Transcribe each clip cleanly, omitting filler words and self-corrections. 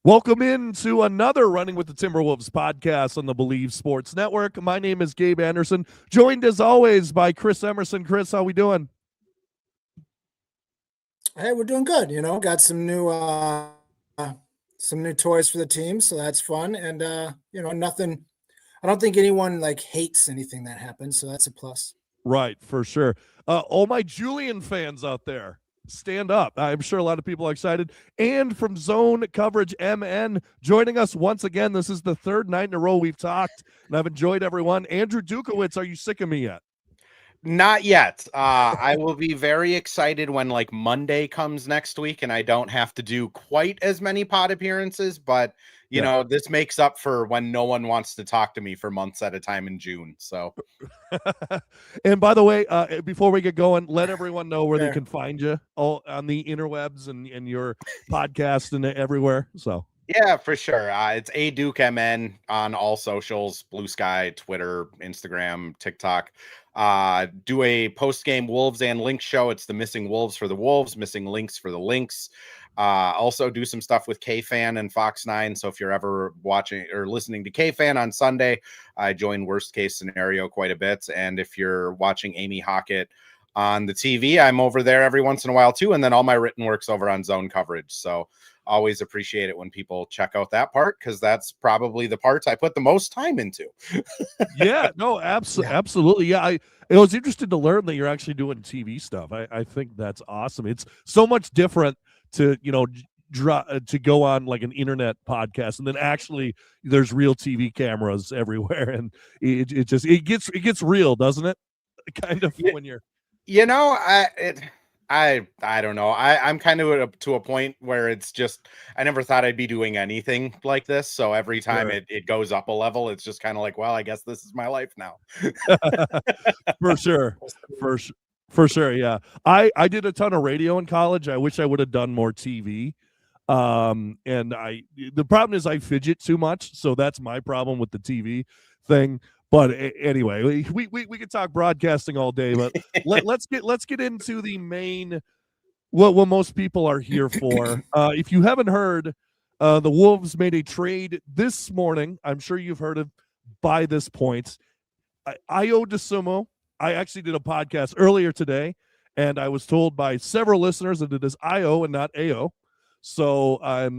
Welcome in to another Running with the Timberwolves podcast on the Believe Sports Network. My name is Gabe Anderson, joined as always by Chris Emerson. Chris, how we doing? Hey, we're doing good. Got some new toys for the team, so that's fun. And nothing. I don't think anyone hates anything that happens, so that's a plus. Right, for sure. All my Julian fans out there, stand up. I'm sure a lot of people are excited. And from Zone Coverage MN, joining us once again. This is the third night in a row we've talked, and I've enjoyed everyone. Andrew Dukowitz, are you sick of me yet? Not yet. I will be very excited when Monday comes next week and I don't have to do quite as many pod appearances, but you know, this makes up for when no one wants to talk to me for months at a time in June. So and by the way, before we get going, let everyone know where they can find you all on the interwebs and your podcast and everywhere. So yeah, for sure. It's Ayo Dosunmu on all socials, Blue Sky, Twitter, Instagram, TikTok. Do a post-game Wolves and Lynx show. It's the Missing Wolves for the Wolves, Missing Lynx for the Lynx. Also do some stuff with K-Fan and Fox 9. So if you're ever watching or listening to K-Fan on Sunday, I join Worst Case Scenario quite a bit. And if you're watching Amy Hockett on the TV, I'm over there every once in a while too. And then all my written work's over on Zone Coverage. So always appreciate it when people check out that part, because that's probably the parts I put the most time into. Yeah, no, absolutely. Yeah, I was interested to learn that you're actually doing TV stuff. I think that's awesome. It's so much different to, to go on like an internet podcast, and then actually there's real TV cameras everywhere, and it gets real, doesn't it? Kind of when you're, I don't know. I'm kind of to a point where it's just, I never thought I'd be doing anything like this. So every time it goes up a level, it's just kind of like, well, I guess this is my life now. For sure. For sure. Yeah. I did a ton of radio in college. I wish I would have done more TV. And the problem is I fidget too much. So that's my problem with the TV thing. But anyway, we could talk broadcasting all day, but let's get into the main what most people are here for. If you haven't heard, the Wolves made a trade this morning. I'm sure you've heard of by this point. Ayo Dosunmu. I actually did a podcast earlier today, and I was told by several listeners that it is Ayo and not Ayo. So I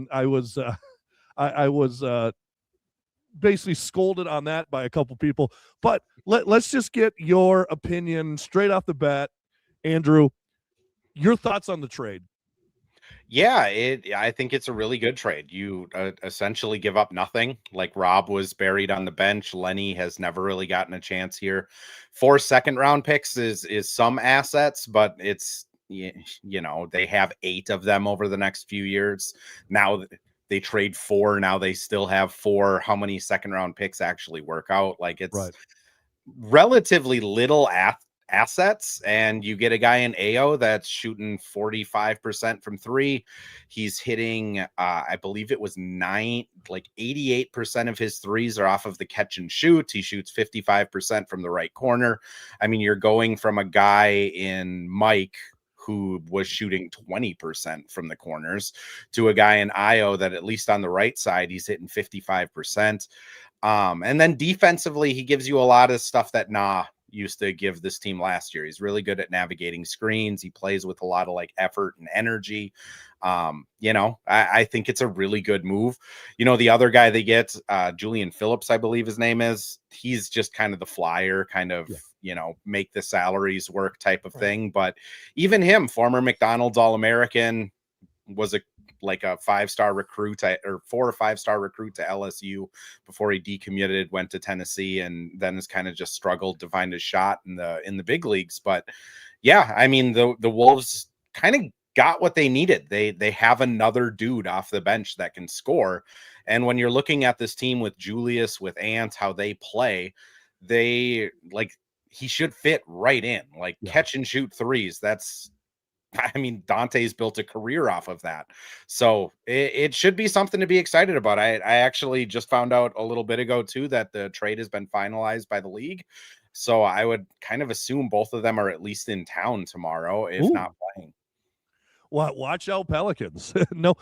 was basically scolded on that by a couple people. But let's just get your opinion straight off the bat. Andrew, your thoughts on the trade? Yeah, I think it's a really good trade. You essentially give up nothing. Like Rob was buried on the bench. Lenny has never really gotten a chance here. 4 second-round picks is some assets, but it's, they have 8 of them over the next few years. Now they trade 4. Now they still have 4. How many second-round picks actually work out? Like, it's relatively little assets, and you get a guy in Ayo that's shooting 45% from 3. He's hitting I believe it was 88% of his threes are off of the catch and shoot. He shoots 55% from the right corner. I mean, you're going from a guy in Mike who was shooting 20% from the corners to a guy in Ayo that, at least on the right side, he's hitting 55%. And then defensively, he gives you a lot of stuff that used to give this team last year. He's really good at navigating screens. He plays with a lot of effort and energy. I think it's a really good move. The other guy they get, Julian Phillips, I believe his name is, he's just kind of the flyer, kind of, make the salaries work type of thing. But even him, former McDonald's All-American, was a 5-star recruit or 4 or 5-star recruit to LSU before he decommitted, went to Tennessee, and then has kind of just struggled to find his shot in the big leagues. But yeah, I mean, the Wolves kind of got what they needed. They have another dude off the bench that can score. And when you're looking at this team with Julius, with Ant, how they play, he should fit right in, catch and shoot threes. Dante's built a career off of that. So it should be something to be excited about. I actually just found out a little bit ago too that the trade has been finalized by the league. So I would kind of assume both of them are at least in town tomorrow, if not playing. Watch out, Pelicans. No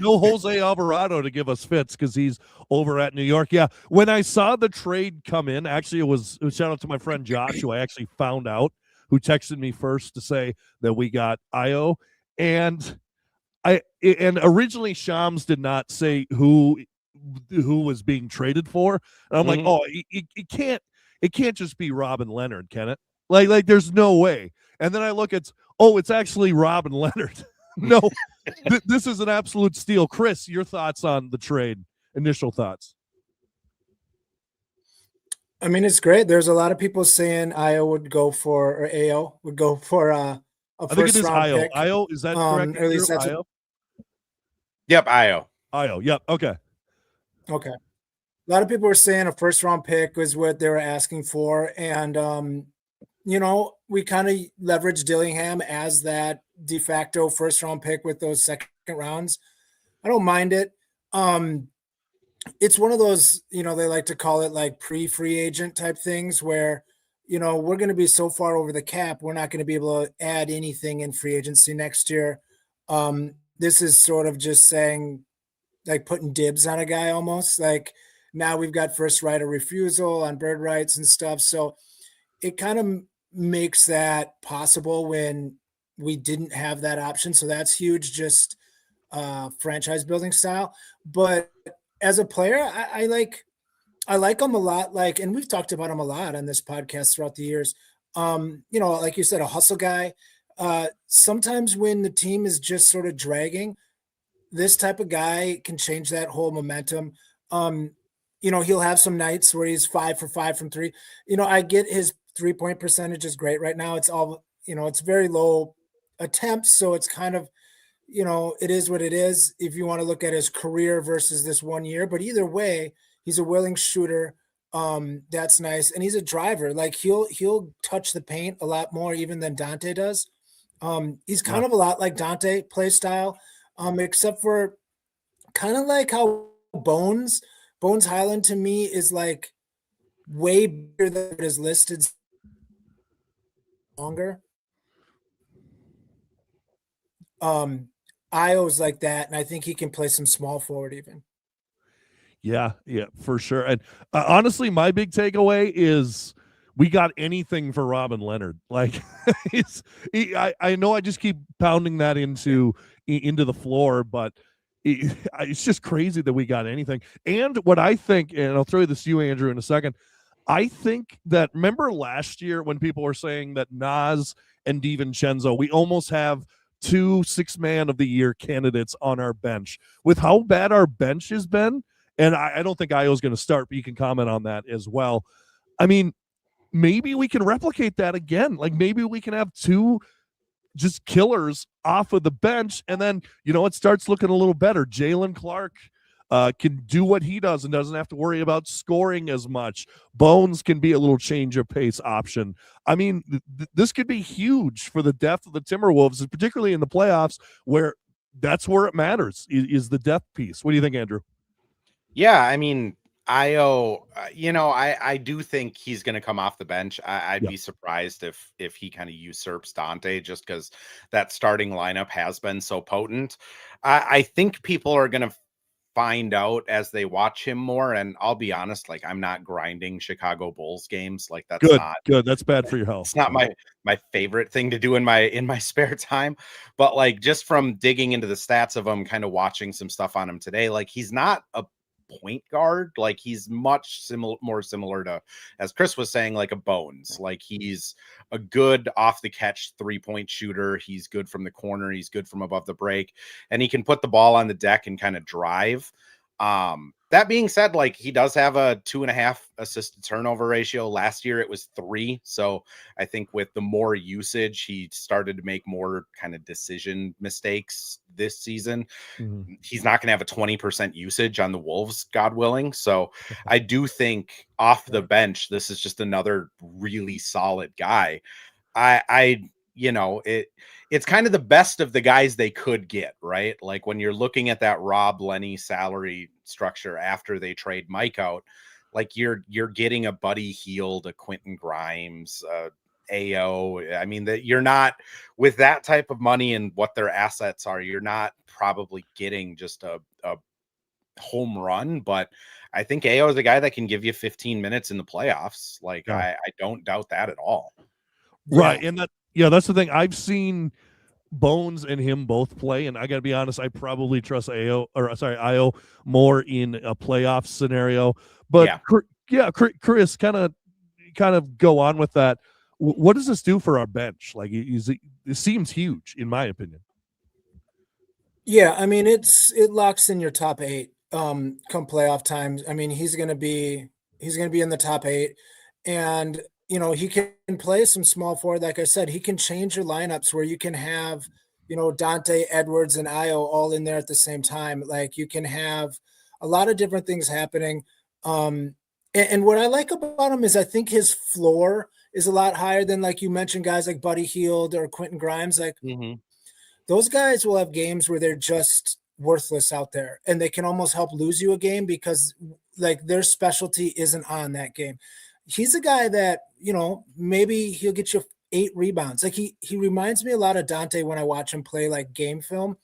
Jose Alvarado to give us fits because he's over at New York. Yeah, when I saw the trade come in, actually, it was shout out to my friend Josh, who I actually found out, who texted me first to say that we got Ayo, and originally Shams did not say who was being traded for, and I'm like, oh, it can't just be Robin Leonard, can it? Like there's no way. And then I look at, it's actually Robin Leonard. No, this is an absolute steal. Chris, your thoughts on the trade? Initial thoughts? I mean, it's great. There's a lot of people saying Ayo would go for a first round pick. Ayo, is that correct? Or at least that's Ayo? Yep, Ayo. Yep. Okay. Okay. A lot of people were saying a first round pick was what they were asking for. And, we kind of leveraged Dillingham as that de facto first round pick with those second rounds. I don't mind it. It's one of those, they like to call it like pre-free agent type things where, we're going to be so far over the cap, we're not going to be able to add anything in free agency next year. This is sort of just saying, like putting dibs on a guy almost. Like now we've got first right of refusal on bird rights and stuff. So it kind of makes that possible when we didn't have that option. So that's huge, just franchise building style. But as a player, I like him a lot. Like, and we've talked about him a lot on this podcast throughout the years. Like you said, a hustle guy. Sometimes when the team is just sort of dragging, this type of guy can change that whole momentum. He'll have some nights where he's 5 for 5 from three. I get his 3-point percentage is great right now. It's all, it's very low attempts. So it's kind of, it is what it is if you want to look at his career versus this 1 year. But either way, he's a willing shooter. That's nice. And he's a driver. Like he'll touch the paint a lot more even than Dante does. He's kind of a lot like Dante play style. Except for kind of like how Bones Highland to me is like way bigger than it is listed longer. Ayo's like that, and I think he can play some small forward even. Yeah, for sure. And honestly, my big takeaway is we got anything for Robin Leonard. Like I know I just keep pounding that into the floor, but it's just crazy that we got anything. And what I think, and I'll throw this to you, Andrew, in a second, I think that, remember last year when people were saying that Nas and DiVincenzo, we almost have 2 6-man of the year candidates on our bench. With how bad our bench has been, and I don't think Ayo's going to start, but you can comment on that as well. I mean, maybe we can replicate that again. Like maybe we can have 2 just killers off of the bench, and then it starts looking a little better. Jalen Clark can do what he does and doesn't have to worry about scoring as much. Bones can be a little change of pace option. I mean, this could be huge for the depth of the Timberwolves, particularly in the playoffs, where that's where it matters is the depth piece. What do you think, Andrew? Yeah, I mean, Ayo, I do think he's going to come off the bench. I'd be surprised if he kind of usurps Dante, just because that starting lineup has been so potent. I think people are going to find out as they watch him more. And I'll be honest, like I'm not grinding Chicago Bulls games. Like that's good. That's bad for your health. It's not my favorite thing to do in my spare time. But like just from digging into the stats of him, kind of watching some stuff on him today, like he's not a point guard. Like he's much more similar to, as Chris was saying, like a Bones. Like he's a good off the catch 3-point shooter. He's good from the corner. He's good from above the break, and he can put the ball on the deck and kind of drive. That being said, like he does have a 2.5 assist to turnover ratio. Last year it was 3. So I think with the more usage, he started to make more kind of decision mistakes this season. Mm-hmm. He's not going to have a 20% usage on the Wolves, God willing. So I do think off the bench, this is just another really solid guy. It's kind of the best of the guys they could get, right? Like when you're looking at that Rob Lenny salary structure after they trade Mike out, like you're getting a Buddy Hield, a Quentin Grimes, Ayo. I mean, that you're not with that type of money and what their assets are, you're not probably getting just a home run, but I think Ayo is a guy that can give you 15 minutes in the playoffs. Like Yeah. I don't doubt that at all. Right. Yeah. And that's the thing. I've seen Bones and him both play, and I got to be honest, I probably trust Ayo more in a playoff scenario. But Chris, kind of go on with that. What does this do for our bench? Like, it seems huge, in my opinion. Yeah, I mean it locks in your top 8 come playoff times. I mean, he's gonna be in the top 8, and he can play some small forward. Like I said, he can change your lineups where you can have Dante, Edwards, and Ayo all in there at the same time. Like, you can have a lot of different things happening. And what I like about him is I think his floor is a lot higher than, like you mentioned, guys like Buddy Hield or Quentin Grimes. Like, those guys will have games where they're just worthless out there, and they can almost help lose you a game because like their specialty isn't on that game. He's a guy that, maybe he'll get you 8 rebounds. Like, he reminds me a lot of Dante when I watch him play like game film.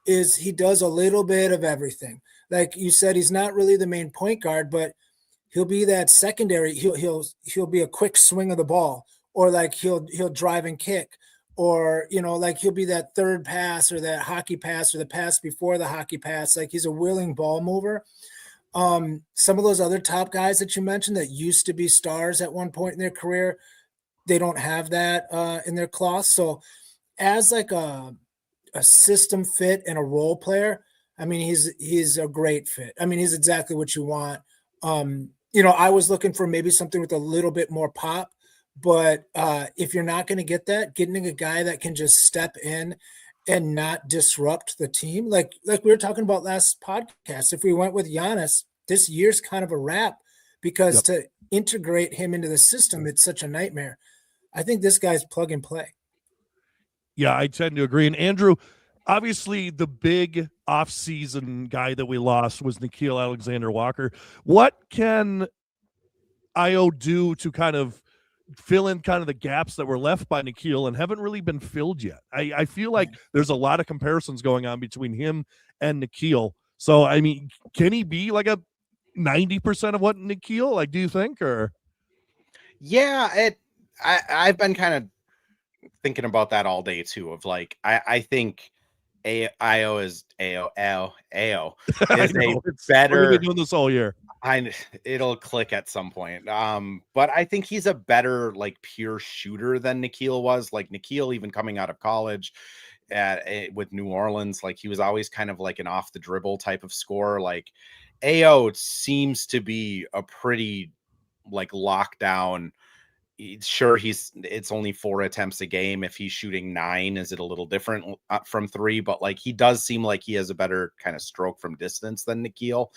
Is he does a little bit of everything. Like you said, he's not really the main point guard, but he'll be that secondary. He'll be a quick swing of the ball, or like he'll drive and kick, or like he'll be that third pass or that hockey pass or the pass before the hockey pass. Like, he's a willing ball mover. Some of those other top guys that you mentioned that used to be stars at one point in their career, they don't have that in their cloth. So as like a system fit and a role player, I mean, he's a great fit. I mean, he's exactly what you want. I was looking for maybe something with a little bit more pop, but if you're not going to get that, getting a guy that can just step in and not disrupt the team, like we were talking about last podcast, if we went with Giannis, this year's kind of a wrap because to integrate him into the system, it's such a nightmare. I think this guy's plug and play. Yeah, I tend to agree. And Andrew, obviously the big offseason guy that we lost was Nickeil Alexander-Walker. What can Ayo do to kind of fill in kind of the gaps that were left by Nickeil and haven't really been filled yet? I feel like there's a lot of comparisons going on between him and Nickeil. So, I mean, can he be like a 90% of what Nickeil, like, do you think? Or yeah, I've been kind of thinking about that all day too, of like I think Ayo is a better. We've been doing this all year. It'll click at some point. But I think he's a better like pure shooter than Nickeil was. Like, Nickeil, even coming out of college with New Orleans, like, he was always kind of like an off the dribble type of scorer. Like, Ayo seems to be a pretty like lockdown. Sure, it's only 4 attempts a game. If he's shooting 9, is it a little different from 3? But like, he does seem like he has a better kind of stroke from distance than Nickeil.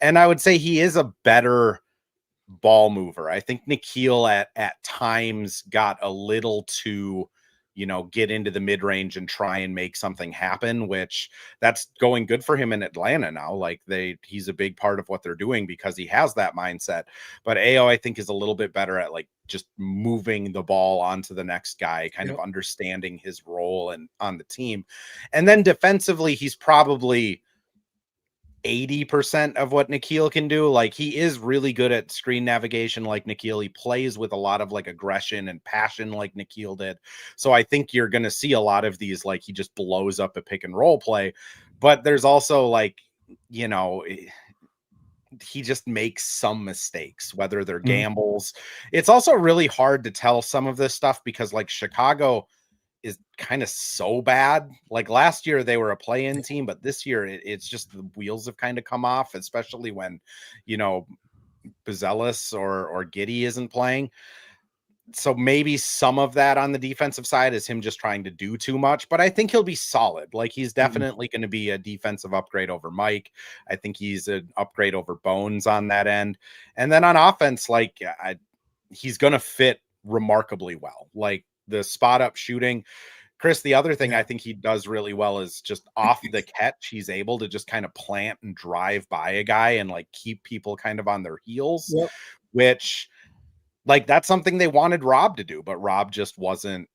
And I would say he is a better ball mover. I think Nickeil at times got a little too, get into the mid range and try and make something happen, which that's going good for him in Atlanta now. Like, he's a big part of what they're doing because he has that mindset. But Ayo, I think, is a little bit better at like just moving the ball onto the next guy, kind of understanding his role and on the team. And then defensively, he's probably 80% of what Nickeil can do. Like, he is really good at screen navigation like Nickeil. He plays with a lot of like aggression and passion like Nickeil did. So I think you're going to see a lot of these, like, he just blows up a pick and roll play. But there's also like, he just makes some mistakes, whether they're gambles. It's also really hard to tell some of this stuff because like Chicago is kind of so bad. Like, last year they were a play-in team, but this year it's just the wheels have kind of come off, especially when, Buzelis or Giddey isn't playing. So maybe some of that on the defensive side is him just trying to do too much, but I think he'll be solid. Like, he's definitely going to be a defensive upgrade over Mike. I think he's an upgrade over Bones on that end. And then on offense, like, he's going to fit remarkably well. Like, the spot up shooting. Chris, the other thing I think he does really well is just off the catch. He's able to just kind of plant and drive by a guy and like keep people kind of on their heels, which like that's something they wanted Rob to do, but Rob just wasn't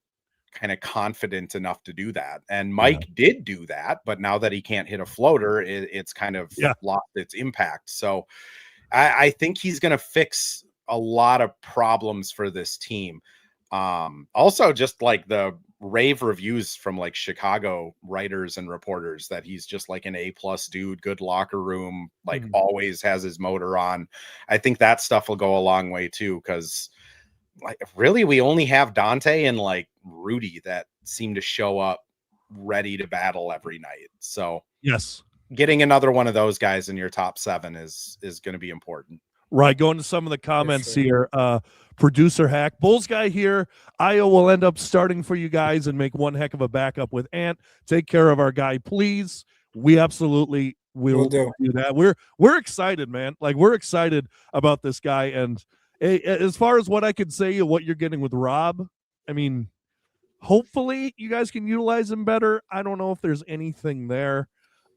kind of confident enough to do that. And Mike did do that, but now that he can't hit a floater, it's kind of lost its impact. So I think he's going to fix a lot of problems for this team. Also just like the rave reviews from like Chicago writers and reporters that he's just like an A+ dude, good locker room, like always has his motor on. I think that stuff will go a long way too, because like really we only have Dante and like Rudy that seem to show up ready to battle every night. So yes, getting another one of those guys in your top 7 is going to be important. Right. Going to some of the comments here. Producer Hack, Bulls guy here. Ayo will end up starting for you guys and make one heck of a backup with Ant. Take care of our guy, please. We absolutely will do that. We're excited, man. Like, we're excited about this guy. And as far as what I could say, what you're getting with Rob, I mean, hopefully you guys can utilize him better. I don't know if there's anything there.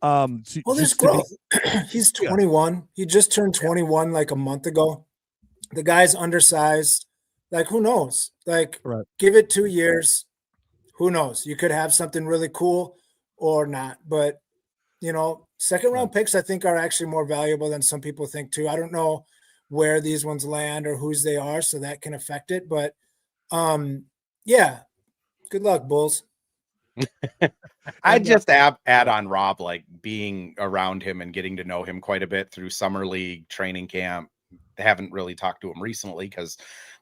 Well, there's growth. He's 21. He just turned 21 like a month ago. The guy's undersized. Like, who knows? Like, give it 2 years. Who knows? You could have something really cool or not. But, you know, second-round picks, I think, are actually more valuable than some people think, too. I don't know where these ones land or whose they are, so that can affect it. But, yeah, good luck, Bulls. I just add on Rob, like being around him and getting to know him quite a bit through summer league, training camp. I haven't really talked to him recently because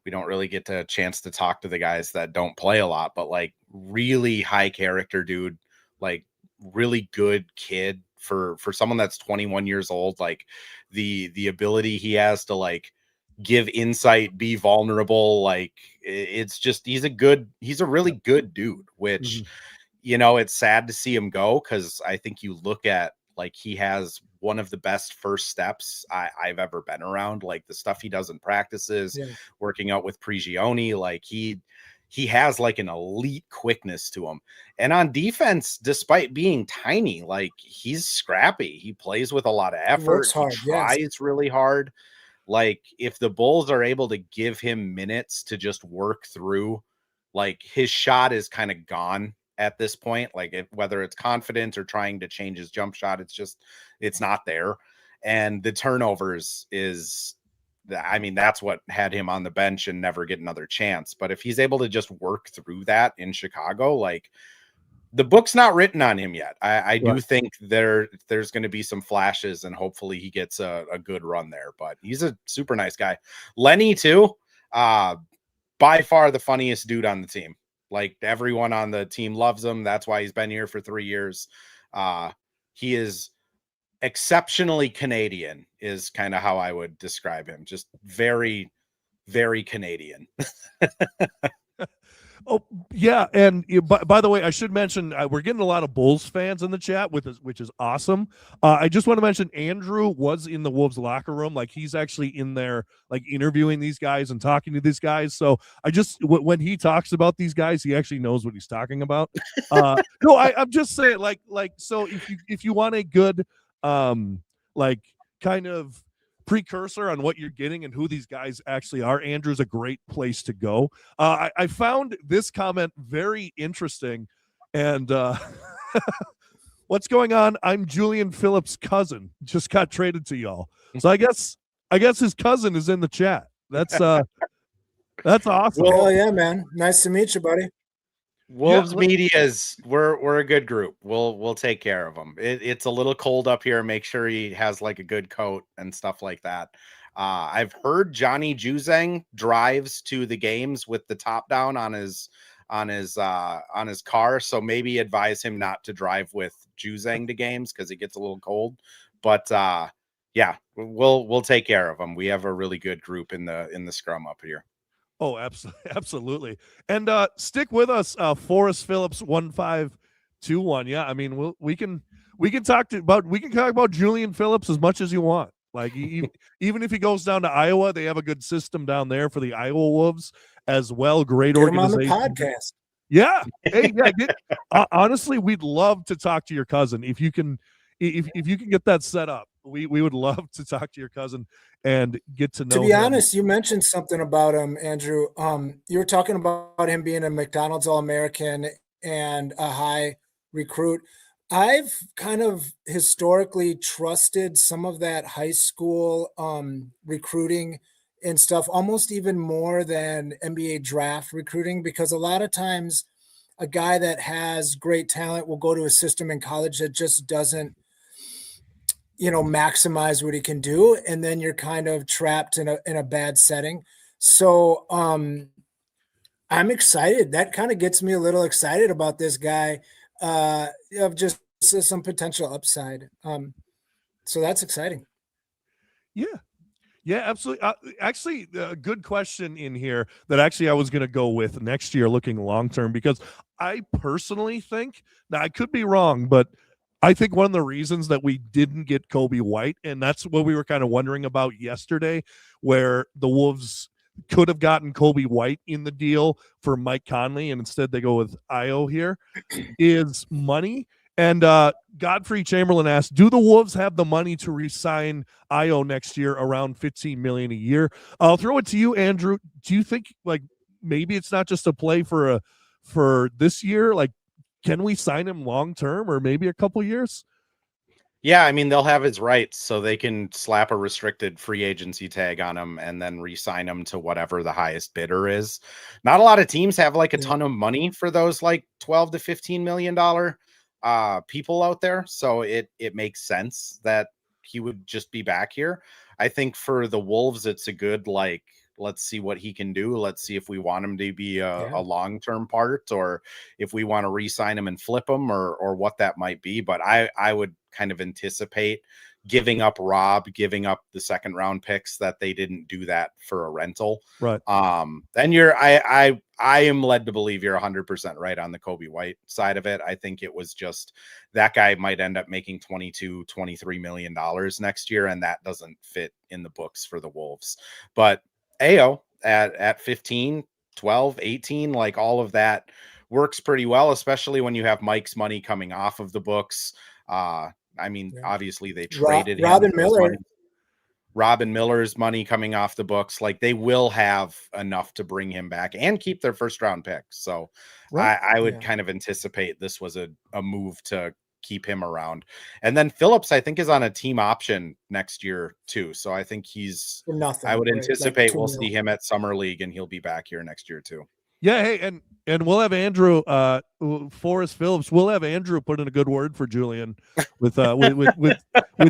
we don't really get a chance to talk to the guys that don't play a lot, but like really high character dude, like really good kid for someone that's 21 years old. Like the ability he has to like give insight, be vulnerable. Like it's just, he's a really good dude, which, you know, it's sad to see him go. Cause I think you look at like, he has one of the best first steps I've ever been around. Like the stuff he does in practices, working out with Prigioni, like he has like an elite quickness to him. And on defense, despite being tiny, like he's scrappy. He plays with a lot of effort. He works hard, he tries really hard. Like if the Bulls are able to give him minutes to just work through, like his shot is kind of gone at this point. Like whether it's confident or trying to change his jump shot, it's not there. And the turnovers that's what had him on the bench and never get another chance. But if he's able to just work through that in Chicago, like the book's not written on him yet. I do think there's going to be some flashes and hopefully he gets a good run there, but he's a super nice guy. Lenny too, by far the funniest dude on the team. Like everyone on the team loves him. That's why he's been here for 3 years. He is exceptionally Canadian is kind of how I would describe him. Just very, very Canadian. Oh, yeah. And by the way, I should mention we're getting a lot of Bulls fans in the chat, which is awesome. I just want to mention Andrew was in the Wolves locker room. Like he's actually in there, like interviewing these guys and talking to these guys. So when he talks about these guys, he actually knows what he's talking about. No, I'm just saying so if you want a good, like kind of precursor on what you're getting and who these guys actually are, Andrew's a great place to go. I found this comment very interesting. And what's going on? I'm Julian Phillips' cousin. Just got traded to y'all. So I guess his cousin is in the chat. That's awesome. Well, yeah, man. Nice to meet you, buddy. Wolves Media's we're a good group. We'll take care of him. It's a little cold up here. Make sure he has like a good coat and stuff like that. I've heard Johnny Juzang drives to the games with the top down on his car. So maybe advise him not to drive with Juzang to games because it gets a little cold. But yeah, we'll take care of him. We have a really good group in the scrum up here. Oh, absolutely. And stick with us, Forrest Phillips 1521. Yeah, I mean, we can talk about Julian Phillips as much as you want. Like even if he goes down to Iowa, they have a good system down there for the Iowa Wolves as well. Great organization. Him on the podcast. Yeah. Hey, yeah. Honestly, we'd love to talk to your cousin if you can get that set up. We would love to talk to your cousin and get to know To be him. honest, you mentioned something about him, Andrew. You were talking about him being a McDonald's All-American and a high recruit. I've kind of historically trusted some of that high school recruiting and stuff almost even more than NBA draft recruiting, because a lot of times a guy that has great talent will go to a system in college that just doesn't maximize what he can do, and then you're kind of trapped in a bad setting. So I'm excited. That kind of gets me a little excited about this guy, of just some potential upside. So that's exciting. Yeah. Yeah, absolutely. Actually, a good question in here that actually I was going to go with next year, looking long term, because I personally think, now I could be wrong, but I think one of the reasons that we didn't get Kobe White, and that's what we were kind of wondering about yesterday, where the Wolves could have gotten Kobe White in the deal for Mike Conley, and instead they go with Ayo here, is money. And Godfrey Chamberlain asked, do the Wolves have the money to re-sign Ayo next year around $15 million a year? I'll throw it to you, Andrew. Do you think like maybe it's not just a play for this year? Like, can we sign him long term or maybe a couple years? Yeah, I mean, they'll have his rights, so they can slap a restricted free agency tag on him and then re-sign him to whatever the highest bidder is. Not a lot of teams have like a ton of money for those like 12 to $15 million people out there, so it makes sense that he would just be back here. I think for the Wolves, it's a good like, let's see what he can do. Let's see if we want him to be a long-term part, or if we want to re-sign him and flip him, or what that might be. But I would kind of anticipate giving up Rob, giving up the second round picks, that they didn't do that for a rental. Right. And I am led to believe you're 100% right on the Kobe White side of it. I think it was just that guy might end up making $22-23 million next year, and that doesn't fit in the books for the Wolves. But Ayo at 15, 12, 18, like all of that works pretty well, especially when you have Mike's money coming off of the books. I mean, obviously they traded Robin Miller. Robin Miller's money coming off the books. Like, they will have enough to bring him back and keep their first round pick. So I would kind of anticipate this was a move to keep him around. And then Phillips, I think, is on a team option next year too. So I think he's nothing. I would anticipate we'll see him at Summer League, and he'll be back here next year too. Yeah, hey, and we'll have Andrew, Forrest Phillips. We'll have Andrew put in a good word for Julian with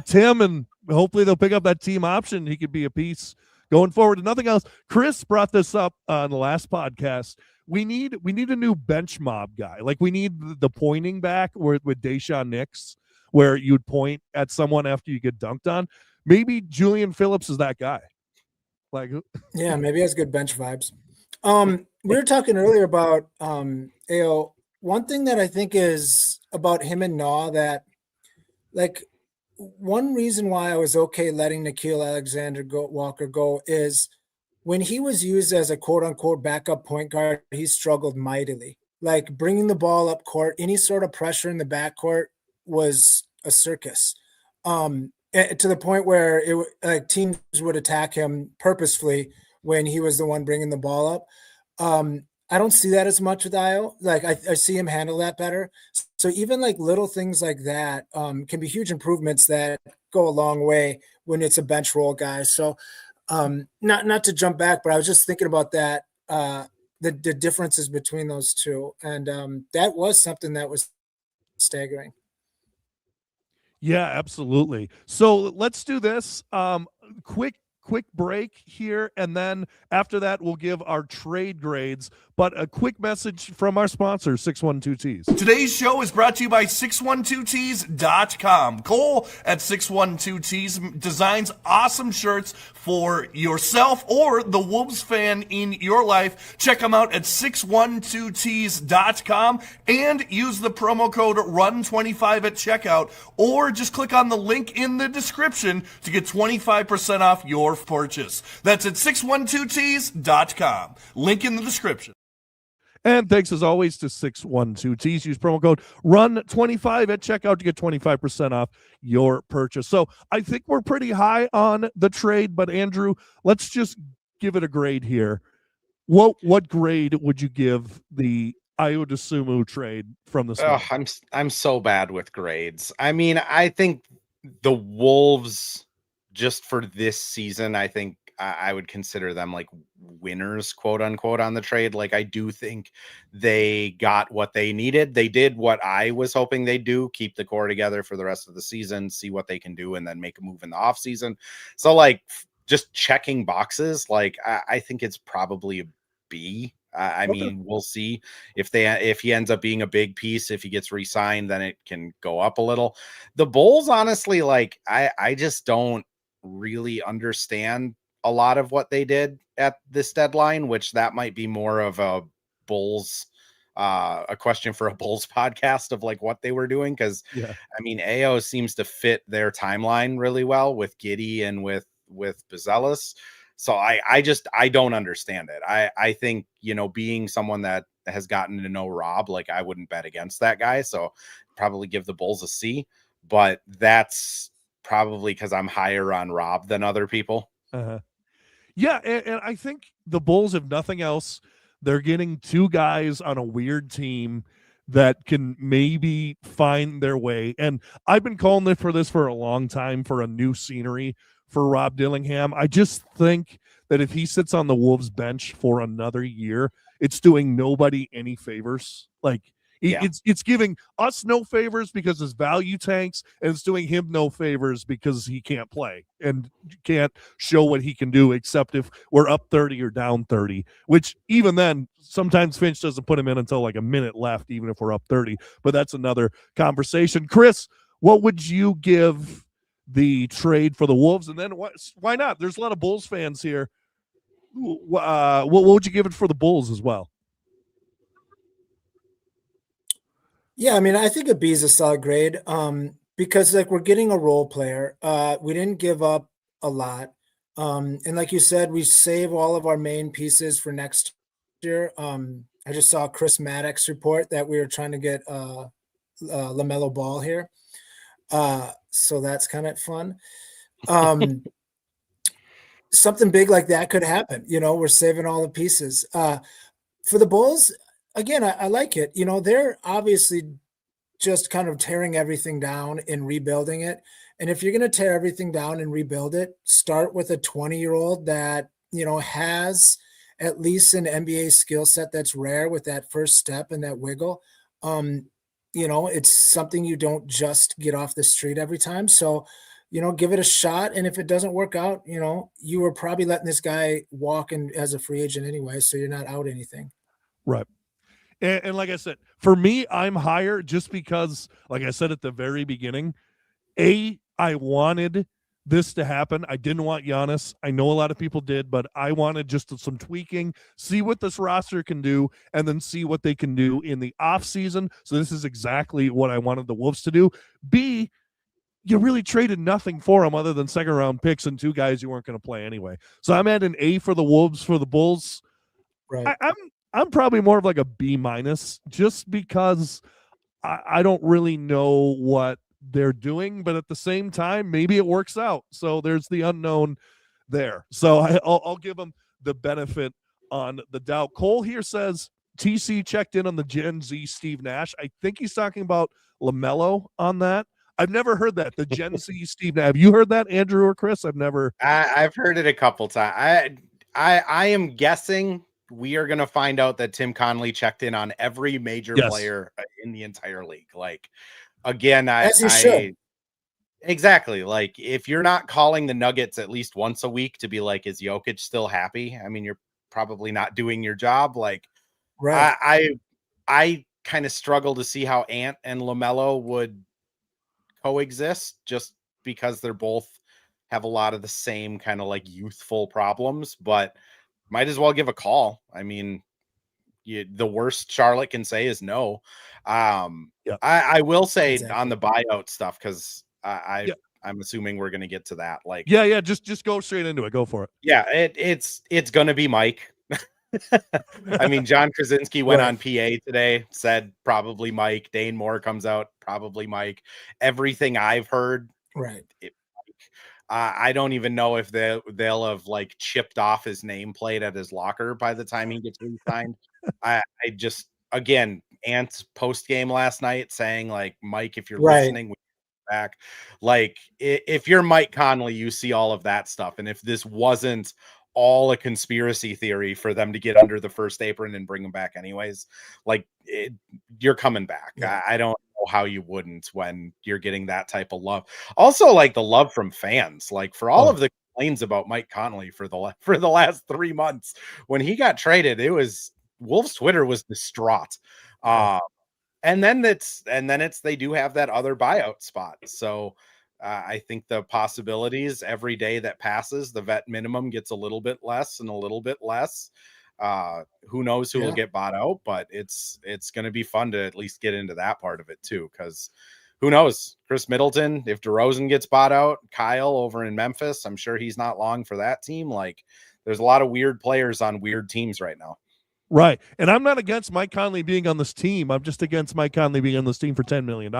Tim, and hopefully they'll pick up that team option. He could be a piece going forward. And nothing else. Chris brought this up on the last podcast. We need a new bench mob guy. Like, we need the pointing back with Daishawn Nix, where you'd point at someone after you get dunked on. Maybe Julian Phillips is that guy. Like, yeah, maybe he has good bench vibes. We were talking earlier about Ayo. One thing that I think is about him and Naw, that like one reason why I was okay letting Nickeil Alexander-Walker go is when he was used as a quote unquote backup point guard, he struggled mightily. Like, bringing the ball up court, any sort of pressure in the backcourt was a circus. To the point where teams would attack him purposefully when he was the one bringing the ball up. I don't see that as much with Ayo. Like, I see him handle that better. So even like little things like that can be huge improvements that go a long way when it's a bench role guy. So not to jump back, but I was just thinking about that, the differences between those two. And that was something that was staggering. Yeah, absolutely. So let's do this. Quick break here, and then after that we'll give our trade grades, but a quick message from our sponsor, 612Ts. Today's show is brought to you by 612Ts.com. Cole at 612Ts designs awesome shirts for yourself or the Wolves fan in your life. Check them out at 612Ts.com and use the promo code RUN25 at checkout, or just click on the link in the description to get 25% off your purchase. That's at 612Ts.com. Link in the description. And thanks as always to 612Ts. Use promo code RUN25 at checkout to get 25% off your purchase. So I think we're pretty high on the trade, but Andrew, let's just give it a grade here. What grade would you give the Ayo Dosunmu trade from the Oh, start? I'm so bad with grades. I mean, I think the Wolves, just for this season, I think I would consider them like winners, quote unquote, on the trade. Like, I do think they got what they needed. They did what I was hoping they'd do, keep the core together for the rest of the season, see what they can do, and then make a move in the offseason. So, like, just checking boxes, like, I think it's probably a B. I Okay. mean, we'll see if he ends up being a big piece. If he gets re-signed, then it can go up a little. The Bulls, honestly, like, I just don't really understand a lot of what they did at this deadline, which that might be more of a Bulls a question for a Bulls podcast of like what they were doing, because Yeah. I mean, Ayo seems to fit their timeline really well with Giddey and with Buzelis. So I don't understand it. I think, you know, being someone that has gotten to know Rob, like, I wouldn't bet against that guy. So probably give the Bulls a C, but that's probably because I'm higher on Rob than other people. Uh-huh. Yeah, and I think the Bulls, if nothing else, they're getting two guys on a weird team that can maybe find their way. And I've been calling it for this for a long time, for a new scenery for Rob Dillingham. I just think that if he sits on the Wolves bench for another year, it's doing nobody any favors. Like, Yeah. it's giving us no favors because his value tanks, and it's doing him no favors because he can't play and can't show what he can do, except if we're up 30 or down 30, which even then, sometimes Finch doesn't put him in until like a minute left, even if we're up 30. But that's another conversation. Chris, what would you give the trade for the Wolves? And then why not? There's a lot of Bulls fans here. What would you give it for the Bulls as well? Yeah, I mean, I think a B is a solid grade, because like we're getting a role player. We didn't give up a lot, and like you said, we save all of our main pieces for next year. I just saw Chris Maddox report that we were trying to get LaMelo Ball here, so that's kind of fun. Something big like that could happen. You know, we're saving all the pieces. For the Bulls, again, I like it. You know, they're obviously just kind of tearing everything down and rebuilding it. And if you're going to tear everything down and rebuild it, start with a 20-year-old that, you know, has at least an NBA skill set that's rare with that first step and that wiggle. You know, it's something you don't just get off the street every time. So, you know, give it a shot. And if it doesn't work out, you know, you were probably letting this guy walk in as a free agent anyway, so you're not out anything. Right. And like I said, for me, I'm higher just because, like I said at the very beginning, I wanted this to happen. I didn't want Giannis. I know a lot of people did, but I wanted just some tweaking, see what this roster can do, and then see what they can do in the offseason. So this is exactly what I wanted the Wolves to do. B, you really traded nothing for them other than second-round picks and two guys you weren't going to play anyway. So I'm at an A for the Wolves. For the Bulls, Right. I'm probably more of like a B minus, just because I don't really know what they're doing, but at the same time, maybe it works out. So there's the unknown there. So I'll give them the benefit on the doubt. Cole here says TC checked in on the Gen Z Steve Nash. I think he's talking about LaMelo on that. I've never heard that. The Gen Z Steve Nash. Have you heard that, Andrew or Chris? I've heard it a couple times. I am guessing we are going to find out that Tim Connolly checked in on every major player in the entire league. Like, again, As you should. Exactly. Like, if you're not calling the Nuggets at least once a week to be like, is Jokic still happy? I mean, you're probably not doing your job. Like, Right. I kind of struggle to see how Ant and LaMelo would coexist, just because they're both have a lot of the same kind of like youthful problems, but might as well give a call. I mean, the worst Charlotte can say is no. I will say on the buyout stuff, because I'm assuming we're going to get to that. Like, just go straight into it. Go for it. Yeah, it's going to be Mike. I mean, John Krasinski went on PA today, said probably Mike. Dane Moore comes out, probably Mike. Everything I've heard, Right. I don't even know if they'll have like chipped off his nameplate at his locker by the time he gets re-signed. I just, again, Ant's post game last night saying like, Mike, if you're listening, we back. Like, if you're Mike Conley, you see all of that stuff, and if this wasn't all a conspiracy theory for them to get under the first apron and bring him back anyways, like, you're coming back. Yeah. I don't know how you wouldn't when you're getting that type of love. Also, like the love from fans, like for all of the complaints about Mike Conley for the last 3 months when he got traded, it was Wolves Twitter was distraught. And then it's they do have that other buyout spot. So I think the possibilities every day that passes, the vet minimum gets a little bit less and a little bit less. Who knows who will get bought out, but it's going to be fun to at least get into that part of it too. Because who knows, Chris Middleton, if DeRozan gets bought out, Kyle over in Memphis, I'm sure he's not long for that team. Like, there's a lot of weird players on weird teams right now. Right. And I'm not against Mike Conley being on this team. I'm just against Mike Conley being on this team for $10 million.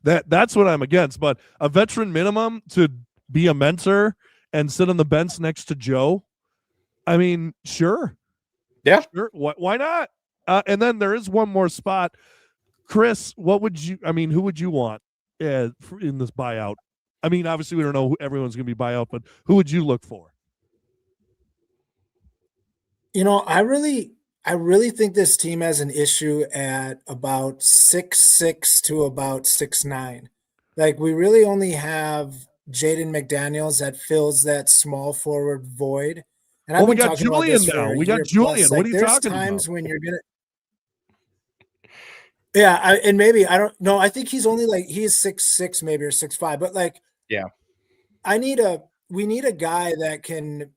That's what I'm against. But a veteran minimum to be a mentor and sit on the bench next to Joe, I mean, sure. Yeah. Sure. Why not? And then there is one more spot. Chris, who would you want in this buyout? I mean, obviously we don't know who everyone's going to be buyout, but who would you look for? You know, I really think this team has an issue at about 6'6" to about 6'9". Like, we really only have Jaden McDaniels that fills that small forward void. And I've been talking about this for a year. We got Julian. Like, what are you talking about? There's times when you're gonna. Yeah, and maybe I don't know. I think he's only like he's 6'6" maybe or 6'5", but like, yeah, we need a guy that can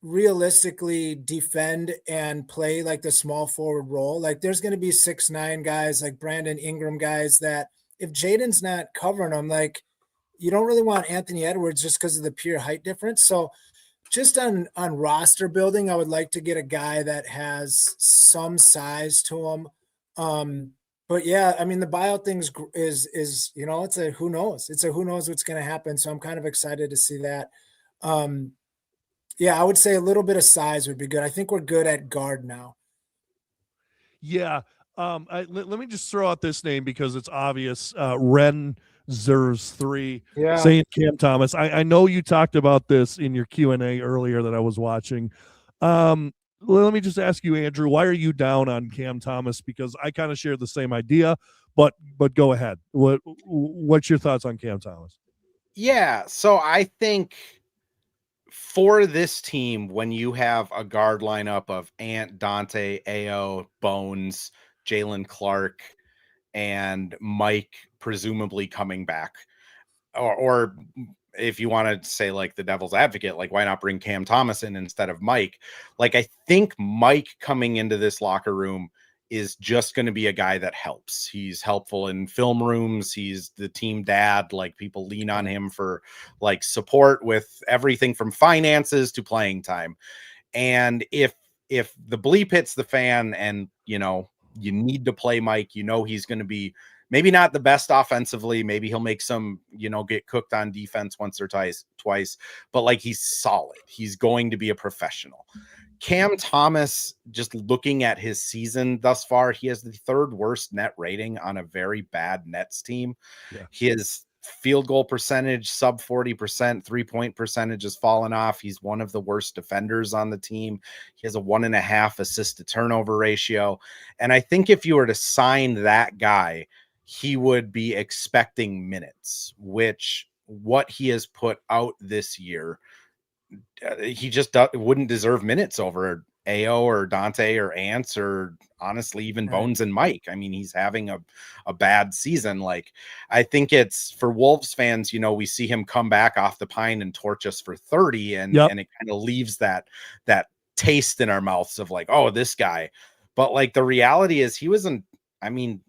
realistically defend and play like the small forward role. Like, there's going to be 6'9" guys like Brandon Ingram guys that if Jaden's not covering them, like, you don't really want Anthony Edwards just because of the pure height difference. So just on roster building, I would like to get a guy that has some size to him. But yeah, I mean, the buyout thing is, you know, it's a who knows. It's a who knows what's going to happen. So I'm kind of excited to see that. Yeah, I would say a little bit of size would be good. I think we're good at guard now. Yeah. Let me just throw out this name because it's obvious. Ren Zers 3 saying Cam Thomas. I know you talked about this in your Q&A earlier that I was watching. Let me just ask you, Andrew, why are you down on Cam Thomas? Because I kind of share the same idea, but go ahead. What's your thoughts on Cam Thomas? Yeah, so I think for this team, when you have a guard lineup of Ant, Dante, Ayo, Bones, Jalen Clark, and Mike presumably coming back, or if you want to say like the devil's advocate, like, why not bring Cam Thomas in instead of Mike? Like, I think Mike coming into this locker room is just going to be a guy that helps. He's helpful in film rooms. He's the team dad. Like, people lean on him for like support with everything from finances to playing time. And if the bleep hits the fan and, you know, you need to play Mike, you know, he's going to be maybe not the best offensively. Maybe he'll make some, you know, get cooked on defense once or twice, but like, he's solid. He's going to be a professional. Cam Thomas, just looking at his season thus far, he has the third worst net rating on a very bad Nets team. Yeah. His field goal percentage, sub 40%, 3-point percentage has fallen off. He's one of the worst defenders on the team. He has a 1.5 assist to turnover ratio. And I think if you were to sign that guy, he would be expecting minutes, which what he has put out this year, he just wouldn't deserve minutes over Ayo or Dante or Ants or honestly even Bones and Mike. I mean, he's having a bad season. Like, I think it's for Wolves fans, you know, we see him come back off the pine and torch us for 30 and it kind of leaves that taste in our mouths of like, oh, this guy. But like, the reality is he wasn't, I mean,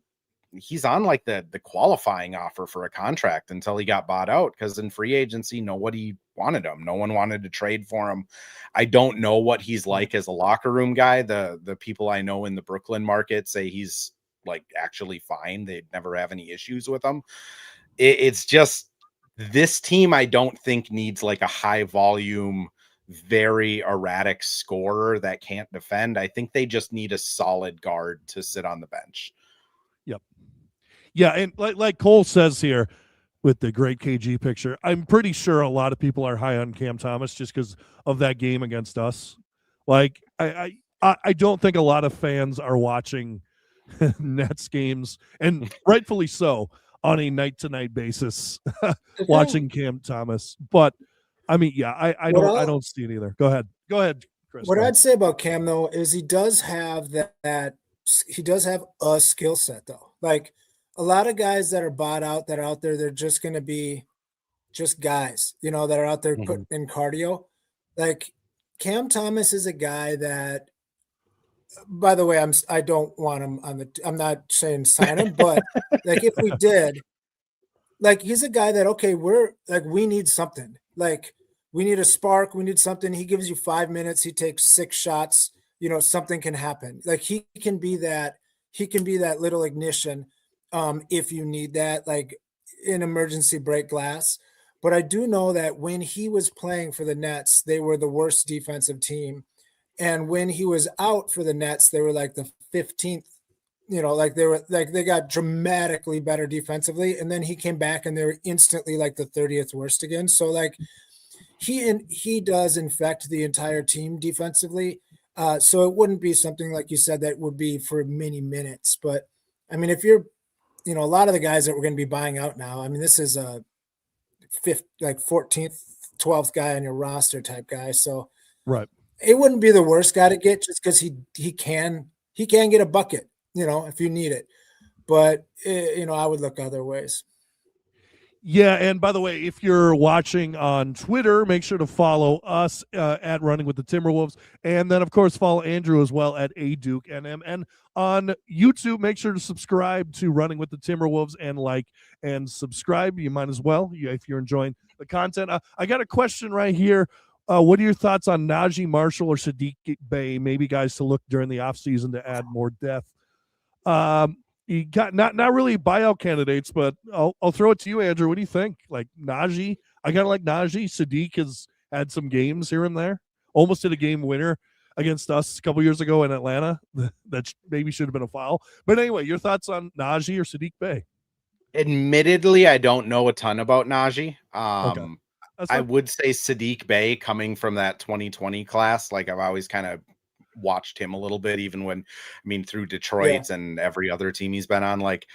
he's on like the qualifying offer for a contract until he got bought out, because in free agency, nobody wanted him. No one wanted to trade for him. I don't know what he's like as a locker room guy. The people I know in the Brooklyn market say he's like actually fine. They'd never have any issues with him. It's just this team, I don't think needs like a high volume, very erratic scorer that can't defend. I think they just need a solid guard to sit on the bench. Yep. Yeah, and like Cole says here with the great KG picture, I'm pretty sure a lot of people are high on Cam Thomas just because of that game against us. Like I don't think a lot of fans are watching Nets games, and rightfully so, on a night-to-night basis, watching Cam Thomas. But I mean, yeah, I don't see it either. Go ahead, Chris. What I'd say about Cam though is he does have that he does have a skill set though. Like a lot of guys that are bought out, that are out there, they're just going to be just guys, that are out there putting in cardio. Like Cam Thomas is a guy that, by the way, I don't want him I'm not saying sign him, but like if we did, like he's a guy that, okay, we need something. Like we need a spark. We need something. He gives you 5 minutes. He takes 6 shots. Something can happen. Like he can be that little ignition if you need that, like in emergency break glass. But I do know that when he was playing for the Nets, they were the worst defensive team. And when he was out for the Nets, they were like the 15th, they got dramatically better defensively. And then he came back and they were instantly like the 30th worst again. So like he does infect the entire team defensively. So it wouldn't be something like you said that would be for many minutes. But I mean, if you're, a lot of the guys that we're going to be buying out now, I mean, this is a 14th, 12th guy on your roster type guy. So right. It wouldn't be the worst guy to get just because he can get a bucket, if you need it. But, I would look other ways. Yeah, and by the way, if you're watching on Twitter, make sure to follow us at Running with the Timberwolves. And then, of course, follow Andrew as well at ADukeNM. And on YouTube, make sure to subscribe to Running with the Timberwolves and like and subscribe. You might as well if you're enjoying the content. I got a question right here. What are your thoughts on Najee Marshall or Sadiq Bey? Maybe guys to look during the offseason to add more depth. You got not really buyout candidates, but I'll throw it to you, Andrew. What do you think? Like Najee, I kind of like Najee. Sadiq has had some games here and there. Almost did a game winner against us a couple years ago in Atlanta. That maybe should have been a foul. But anyway, your thoughts on Najee or Sadiq Bey? Admittedly, I don't know a ton about Najee. Okay. I would say Sadiq Bey, coming from that 2020 class, like I've always kind of watched him a little bit, even when, through Detroit and every other team he's been on. Like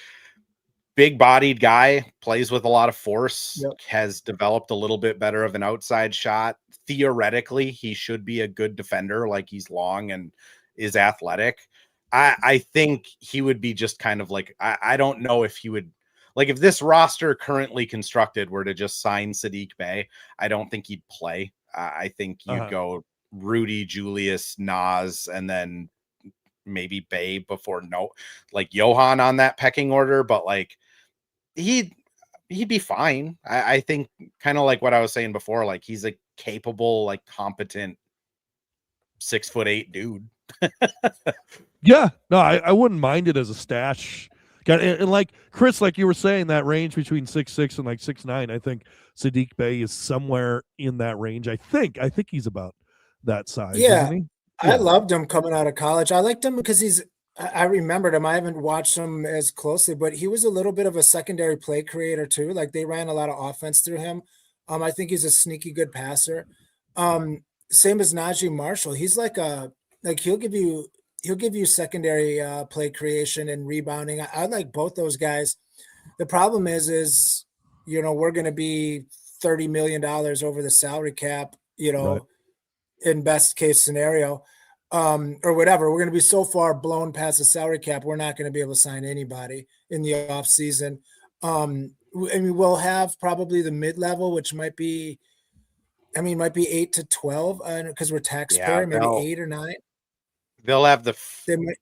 big bodied guy, plays with a lot of force, has developed a little bit better of an outside shot. Theoretically, he should be a good defender. Like he's long and is athletic. I think he would be just kind of like, I don't know if he would, like if this roster currently constructed were to just sign Sadiq Bey, I don't think he'd play. I think you'd go Rudy, Julius, Nas, and then maybe Bey before like Johan on that pecking order. But like he'd be fine. I think kind of like what I was saying before, like he's a capable, like competent 6'8" dude. Yeah, no, I wouldn't mind it as a stash. And like Chris, like you were saying, that range between 6'6" and like 6'9", I think Sadiq Bey is somewhere in that range. I think he's about that size. Yeah. Isn't he? I loved him coming out of college. I liked him because I remembered him. I haven't watched him as closely, but he was a little bit of a secondary play creator too. Like they ran a lot of offense through him. I think he's a sneaky good passer. Same as Najee Marshall. He's he'll give you secondary play creation and rebounding. I like both those guys. The problem is we're going to be $30 million over the salary cap, right. In best case scenario, or whatever. We're going to be so far blown past the salary cap, we're not going to be able to sign anybody in the off season. We'll have probably the mid-level, which might be 8 to 12 because we're taxpayer, maybe 8 or 9. They'll have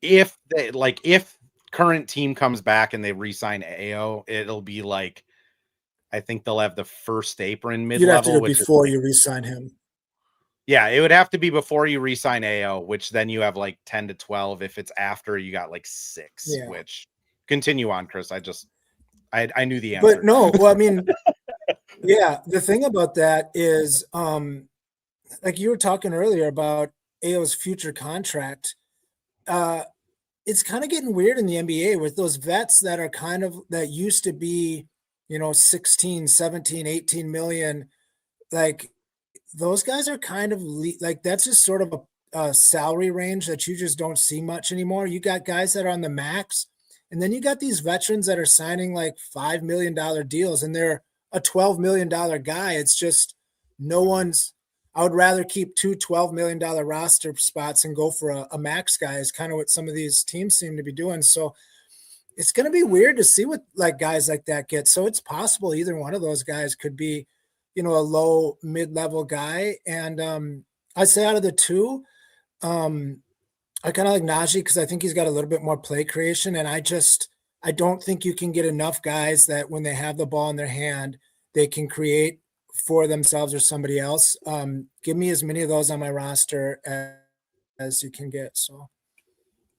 if current team comes back and they re-sign Ayo, it'll be like, I think they'll have the first apron You'd have to mid-level, do which before is you re-sign him. yeah, it would have to be before you re-sign Ayo, which then you have like 10 to 12. If it's after, you got like 6, Yeah. which continue on, Chris. I knew the answer. But no, well, I mean, yeah, the thing about that is, like you were talking earlier about Ayo's future contract. It's kind of getting weird in the NBA with those vets that are that used to be, 16, 17, 18 million. Like those guys are kind of like, that's just sort of a salary range that you just don't see much anymore. You got guys that are on the max, and then you got these veterans that are signing like $5 million deals, and they're a $12 million guy. It's just I would rather keep two $12 million roster spots and go for a max guy, is kind of what some of these teams seem to be doing. So it's going to be weird to see what like guys like that get. So it's possible either one of those guys could be, a low mid-level guy. And I'd say out of the two, I kind of like Najee because I think he's got a little bit more play creation. And I don't think you can get enough guys that when they have the ball in their hand, they can create for themselves or somebody else. Give me as many of those on my roster as you can get. So.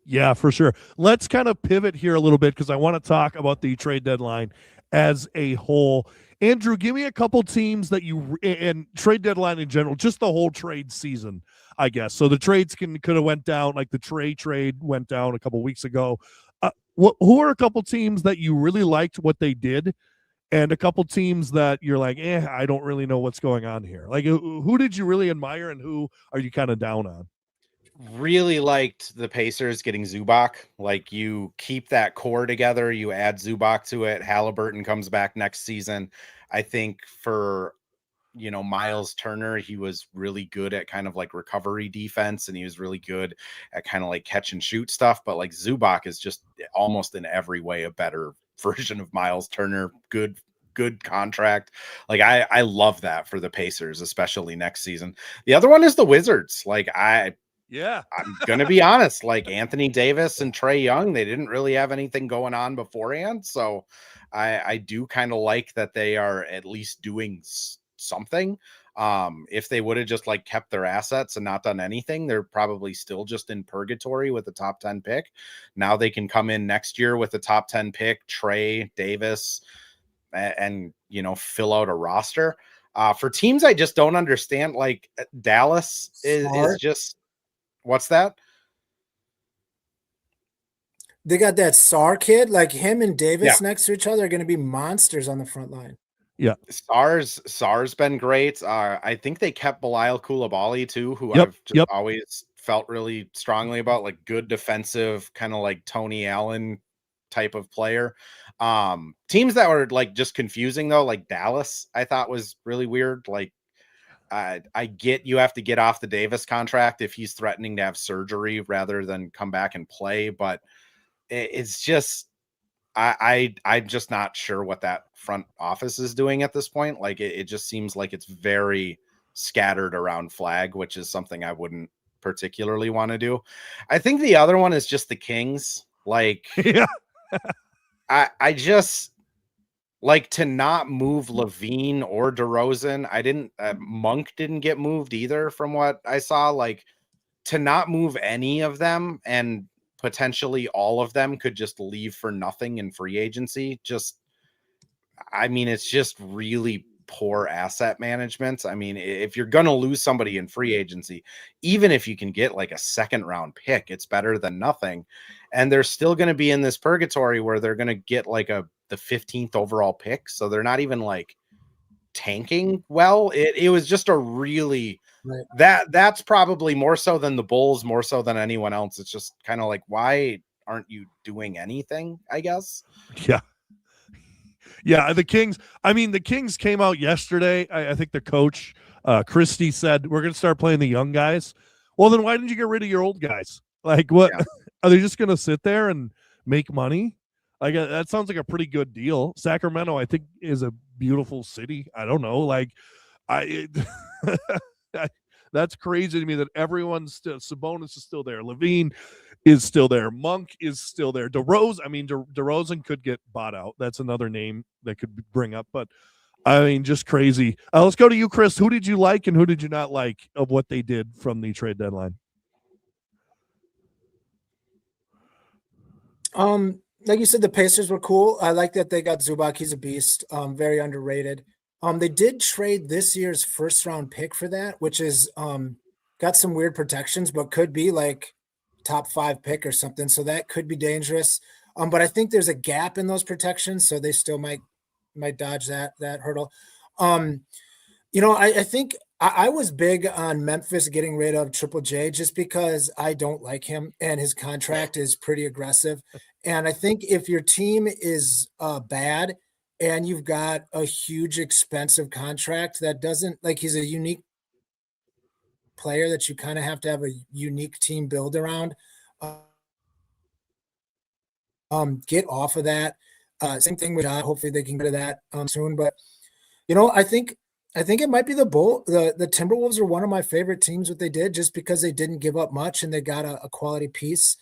Yeah, for sure. Let's kind of pivot here a little bit because I want to talk about the trade deadline as a whole. Andrew, give me a couple teams that and trade deadline in general, just the whole trade season, I guess. So the trades could have went down, like the trade went down a couple weeks ago. Who are a couple teams that you really liked what they did, and a couple teams that you're like, I don't really know what's going on here? Like, who did you really admire, and who are you kind of down on? Really liked the Pacers getting Zubac. Like, you keep that core together, you add Zubac to it. Halliburton comes back next season. I think for, Miles Turner, he was really good at kind of like recovery defense, and he was really good at kind of like catch and shoot stuff. But like Zubac is just almost in every way a better version of Miles Turner. Good contract. Like I love that for the Pacers, especially next season. The other one is the Wizards. Like I'm going to be honest, like Anthony Davis and Trae Young, they didn't really have anything going on beforehand. So I do kind of like that they are at least doing something. If they would have just like kept their assets and not done anything, they're probably still just in purgatory with the top 10 pick. Now they can come in next year with the top 10 pick, Trae, Davis, and fill out a roster. For teams I just don't understand, like Dallas is just, what's that? They got that Sarr kid, like him and Davis next to each other are going to be monsters on the front line. Yeah. Sarr's been great. I think they kept Bilal Coulibaly too, who I've just always felt really strongly about, like good defensive, kind of like Tony Allen type of player. Teams that were like just confusing though, like Dallas, I thought was really weird. Like I get you have to get off the Davis contract if he's threatening to have surgery rather than come back and play, but it's just I'm just not sure what that front office is doing at this point. Like it just seems like it's very scattered around flag, which is something I wouldn't particularly want to do. I think the other one is just the Kings. Like, I just like to not move Levine or DeRozan. Monk didn't get moved either from what I saw. Like, to not move any of them, and potentially all of them could just leave for nothing in free agency. It's just really poor asset management. I mean, if you're going to lose somebody in free agency, even if you can get like a second round pick, it's better than nothing. And they're still going to be in this purgatory where they're going to get like the 15th overall pick. So they're not even like tanking well. It was just a really, that's probably more so than the Bulls, more so than anyone else. It's just kind of like, why aren't you doing anything, I guess? Yeah, the Kings came out yesterday. I think the coach, Christie, said, we're going to start playing the young guys. Well, then why didn't you get rid of your old guys? Like, what? Yeah. Are they just going to sit there and make money? Like, that sounds like a pretty good deal. Sacramento, I think, is a beautiful city. I don't know. Like, That's crazy to me that everyone's still, Sabonis is still there. Levine is still there. Monk is still there. DeRozan could get bought out. That's another name that could bring up, but I mean, just crazy. Let's go to you, Chris. Who did you like and who did you not like of what they did from the trade deadline? Like you said, the Pacers were cool. I like that they got Zubac. He's a beast. Very underrated. They did trade this year's first round pick for that, which is got some weird protections, but could be like top 5 pick or something. So that could be dangerous. But I think there's a gap in those protections, so they still might dodge that hurdle. I think I was big on Memphis getting rid of Triple J just because I don't like him and his contract is pretty aggressive. And I think if your team is bad and you've got a huge expensive contract that doesn't, like, he's a unique player that you kind of have to have a unique team build around, get off of that. Same thing with hopefully they can get to that soon. But I think it might be the Timberwolves are one of my favorite teams, what they did, just because they didn't give up much and they got a quality piece.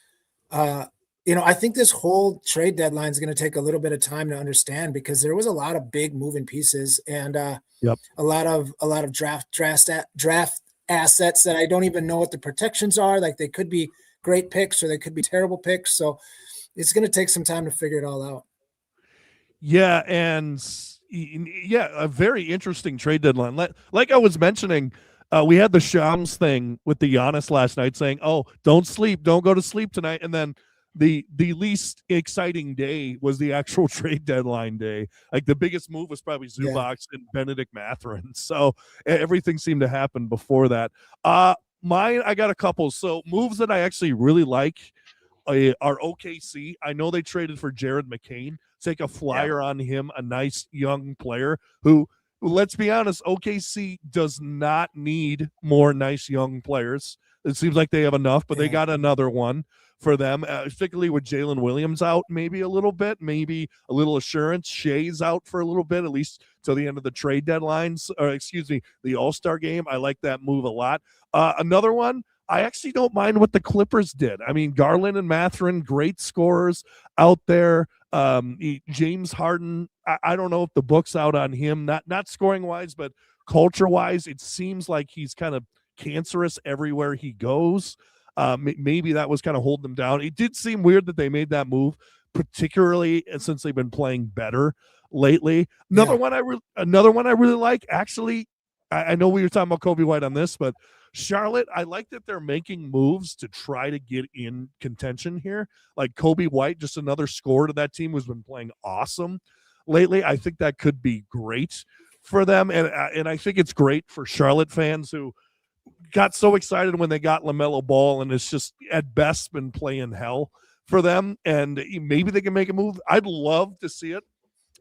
I think this whole trade deadline is going to take a little bit of time to understand because there was a lot of big moving pieces and a lot of draft assets that I don't even know what the protections are. Like they could be great picks or they could be terrible picks. So it's going to take some time to figure it all out. Yeah, and a very interesting trade deadline. Like I was mentioning, we had the Shams thing with the Giannis last night saying, "Oh, don't go to sleep tonight," and then the least exciting day was the actual trade deadline day. Like the biggest move was probably Zubac and Benedict Mathurin. So everything seemed to happen before that. Mine, I got a couple. So moves that I actually really like are OKC. I know they traded for Jared McCain. Take a flyer on him, a nice young player who, let's be honest, OKC does not need more nice young players. It seems like they have enough, but they got another one for them, particularly with Jalen Williams out maybe a little bit, maybe a little assurance. Shea's out for a little bit, at least till the end of the trade deadlines, or excuse me, the All-Star game. I like that move a lot. Another one, I actually don't mind what the Clippers did. I mean, Garland and Mathurin, great scorers out there. James Harden, I don't know if the book's out on him, not scoring-wise, but culture-wise, it seems like he's kind of cancerous everywhere he goes. Maybe that was kind of holding them down. It did seem weird that they made that move, particularly since they've been playing better lately. Another one I really like, actually, I know we were talking about Kobe White on this, but Charlotte, I like that they're making moves to try to get in contention here. Like Kobe White, just another scorer to that team who's been playing awesome lately. I think that could be great for them. And I think it's great for Charlotte fans who got so excited when they got LaMelo Ball, and it's just at best been playing hell for them. And maybe they can make a move. I'd love to see it.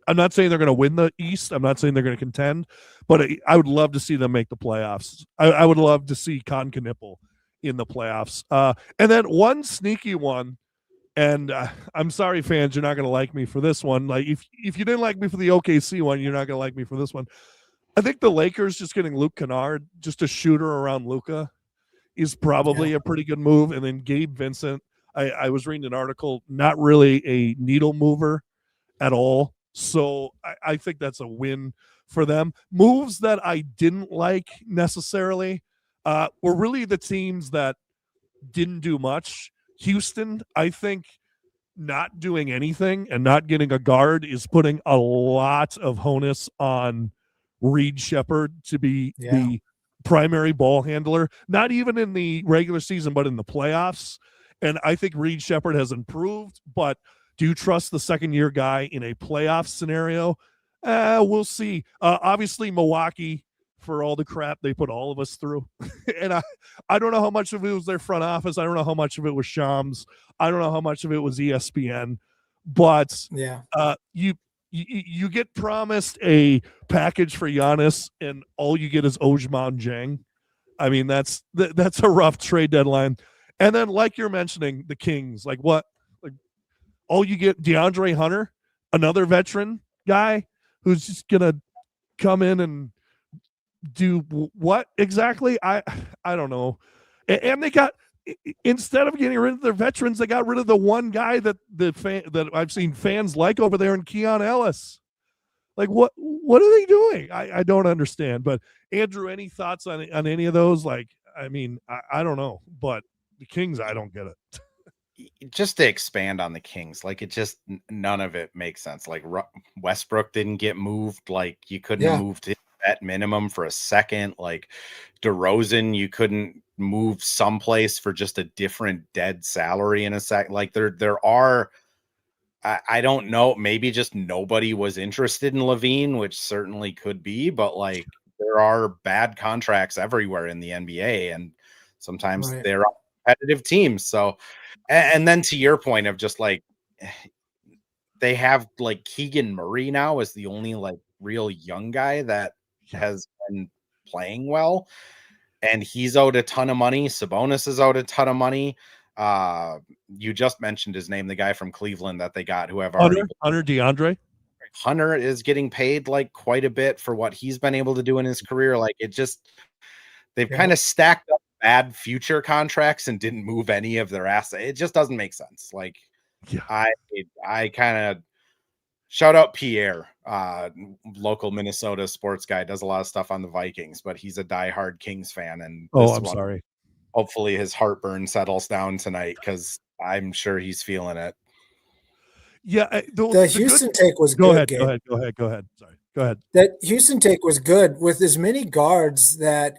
I'm not saying they're going to win the East. I'm not saying they're going to contend, but I would love to see them make the playoffs. I would love to see Con Knipple in the playoffs. And then one sneaky one, and I'm sorry, fans, you're not going to like me for this one. Like if you didn't like me for the OKC one, you're not going to like me for this one. I think the Lakers just getting Luke Kennard, just a shooter around Luka, is probably a pretty good move. And then Gabe Vincent, I was reading an article, not really a needle mover at all. So I think that's a win for them. Moves that I didn't like necessarily were really the teams that didn't do much. Houston, I think not doing anything and not getting a guard is putting a lot of onus on Reed Shepherd to be the primary ball handler, not even in the regular season, but in the playoffs. And I think Reed Shepherd has improved, but do you trust the second-year guy in a playoff scenario? We'll see. Obviously, Milwaukee, for all the crap they put all of us through. And I don't know how much of it was their front office. I don't know how much of it was Shams. I don't know how much of it was ESPN. But you get promised a package for Giannis, and all you get is Ojman Jang. I mean, that's a rough trade deadline. And then, like you're mentioning, the Kings, like what? All you get, DeAndre Hunter, another veteran guy who's just going to come in and do what exactly? I don't know. And they got, instead of getting rid of their veterans, they got rid of the one guy that I've seen fans like over there in Keon Ellis. Like what are they doing? I don't understand. But Andrew, any thoughts on any of those? Like, I mean, I don't know, but the Kings, I don't get it. Just to expand on the Kings, like it just none of it makes sense. Like Westbrook didn't get moved. Like you couldn't have moved his vet minimum for a second. Like DeRozan, you couldn't move someplace for just a different dead salary in a sec. Like there are, I don't know, maybe just nobody was interested in Levine, which certainly could be, but like there are bad contracts everywhere in the NBA, and sometimes they're competitive teams. So, and then to your point of just like, they have like Keegan Murray now as the only like real young guy that has been playing well, and he's owed a ton of money. Sabonis is owed a ton of money. You just mentioned his name, the guy from Cleveland that they got, who have already Hunter DeAndre. Hunter is getting paid like quite a bit for what he's been able to do in his career. Like it just, they've kind of stacked up bad future contracts and didn't move any of their assets. It just doesn't make sense. Like I kind of shout out Pierre, local Minnesota sports guy, does a lot of stuff on the Vikings, but he's a diehard Kings fan. And sorry. Hopefully his heartburn settles down tonight, because I'm sure he's feeling it. Yeah, the Houston take was good. Go ahead. Sorry. Go ahead. That Houston take was good, with as many guards that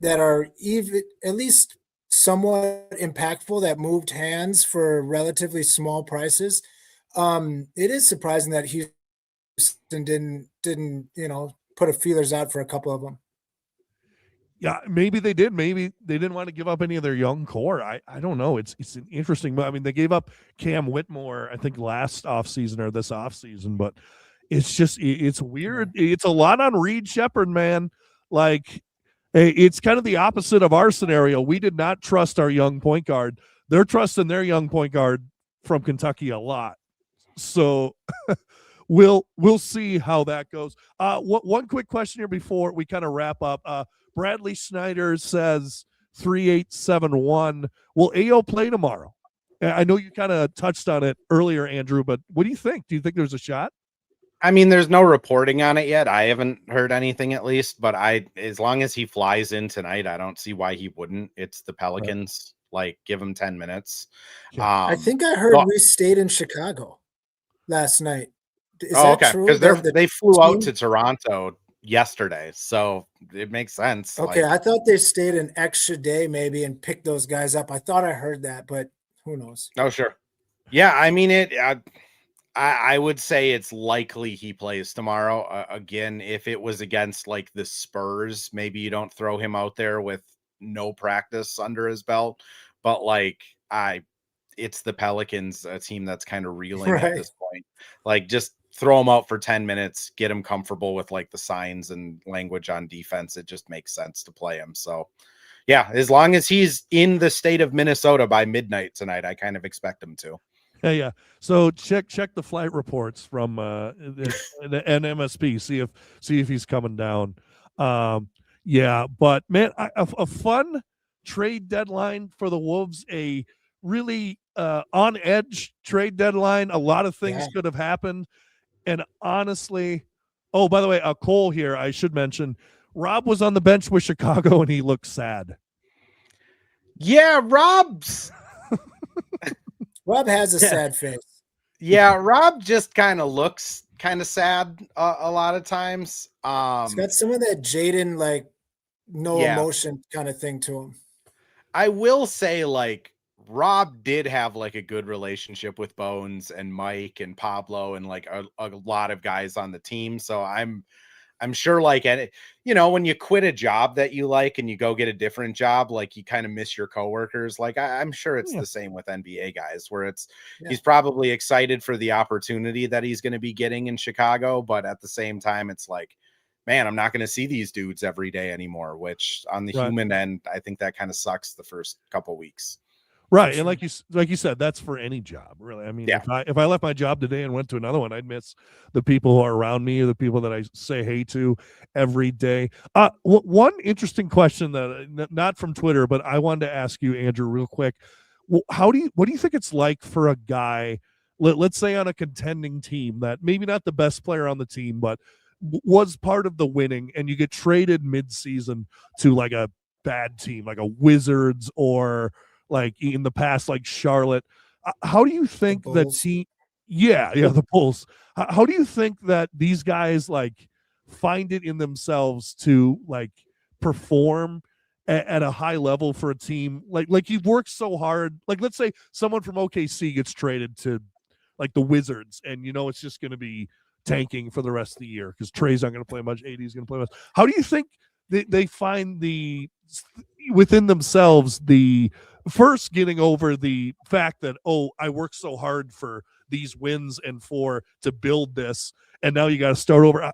are even at least somewhat impactful, that moved hands for relatively small prices. It is surprising that Houston didn't put a feelers out for a couple of them. Yeah, maybe they did. Maybe they didn't want to give up any of their young core. I don't know. It's an interesting. I mean, they gave up Cam Whitmore, I think, last offseason or this offseason, but it's just, it's weird. It's a lot on Reed Shepherd, man. Like, it's kind of the opposite of our scenario. We did not trust our young point guard. They're trusting their young point guard from Kentucky a lot. So we'll see how that goes. One quick question here before we kind of wrap up. Bradley Snyder says 3871. Will Ayo play tomorrow? I know you kind of touched on it earlier, Andrew, but what do you think? Do you think there's a shot? I mean, there's no reporting on it yet. I haven't heard anything, at least, but as long as he flies in tonight, I don't see why he wouldn't. It's the Pelicans. Right. Like, give him 10 minutes. I think I heard we stayed in Chicago last night. Is that true? Because they flew out to Toronto yesterday, so it makes sense. Okay, I thought they stayed an extra day maybe and picked those guys up. I thought I heard that, but who knows? Oh, sure. Yeah, I mean, I would say it's likely he plays tomorrow. Again, if it was against like the Spurs, maybe you don't throw him out there with no practice under his belt. But like, it's the Pelicans, a team that's kind of reeling at this point. Like, just throw him out for 10 minutes, get him comfortable with like the signs and language on defense. It just makes sense to play him. So yeah, as long as he's in the state of Minnesota by midnight tonight, I kind of expect him to. Yeah. So check the flight reports from the NMSP. See if he's coming down. Yeah, but man, a fun trade deadline for the Wolves. A really on edge trade deadline. A lot of things could have happened. And honestly, oh, by the way, Cole here, I should mention, Rob was on the bench with Chicago and he looked sad. Yeah, Rob has a sad face. Yeah, Rob just kind of looks kind of sad a lot of times. He's got some of that Jaden, like, no emotion kind of thing to him. I will say, like, Rob did have like a good relationship with Bones and Mike and Pablo and like a lot of guys on the team. So I'm sure, like, when you quit a job that you like and you go get a different job, like, you kind of miss your coworkers. Like, I'm sure it's the same with NBA guys, where he's probably excited for the opportunity that he's going to be getting in Chicago. But at the same time, it's like, man, I'm not going to see these dudes every day anymore, which on the human end, I think that kind of sucks the first couple weeks. Right. And like you said, that's for any job, really. I mean, Yeah. if I left my job today and went to another one, I'd miss the people who are around me, or the people that I say hey to every day. One interesting question that not from Twitter, but I wanted to ask you, Andrew, real quick. What do you think it's like for a guy, let's say on a contending team, that maybe not the best player on the team, but was part of the winning, and you get traded mid-season to like a bad team, like a Wizards, or like in the past, like Charlotte. How do you think the team? Yeah, the Bulls. How do you think that these guys like find it in themselves to like perform at a high level for a team? Like you've worked so hard. Like let's say someone from OKC gets traded to like the Wizards, and it's just going to be tanking for the rest of the year because Trey's not going to play much, AD is going to play much. How do you think they find within themselves the first getting over the fact that, oh, I worked so hard for these wins and to build this, and now you got to start over?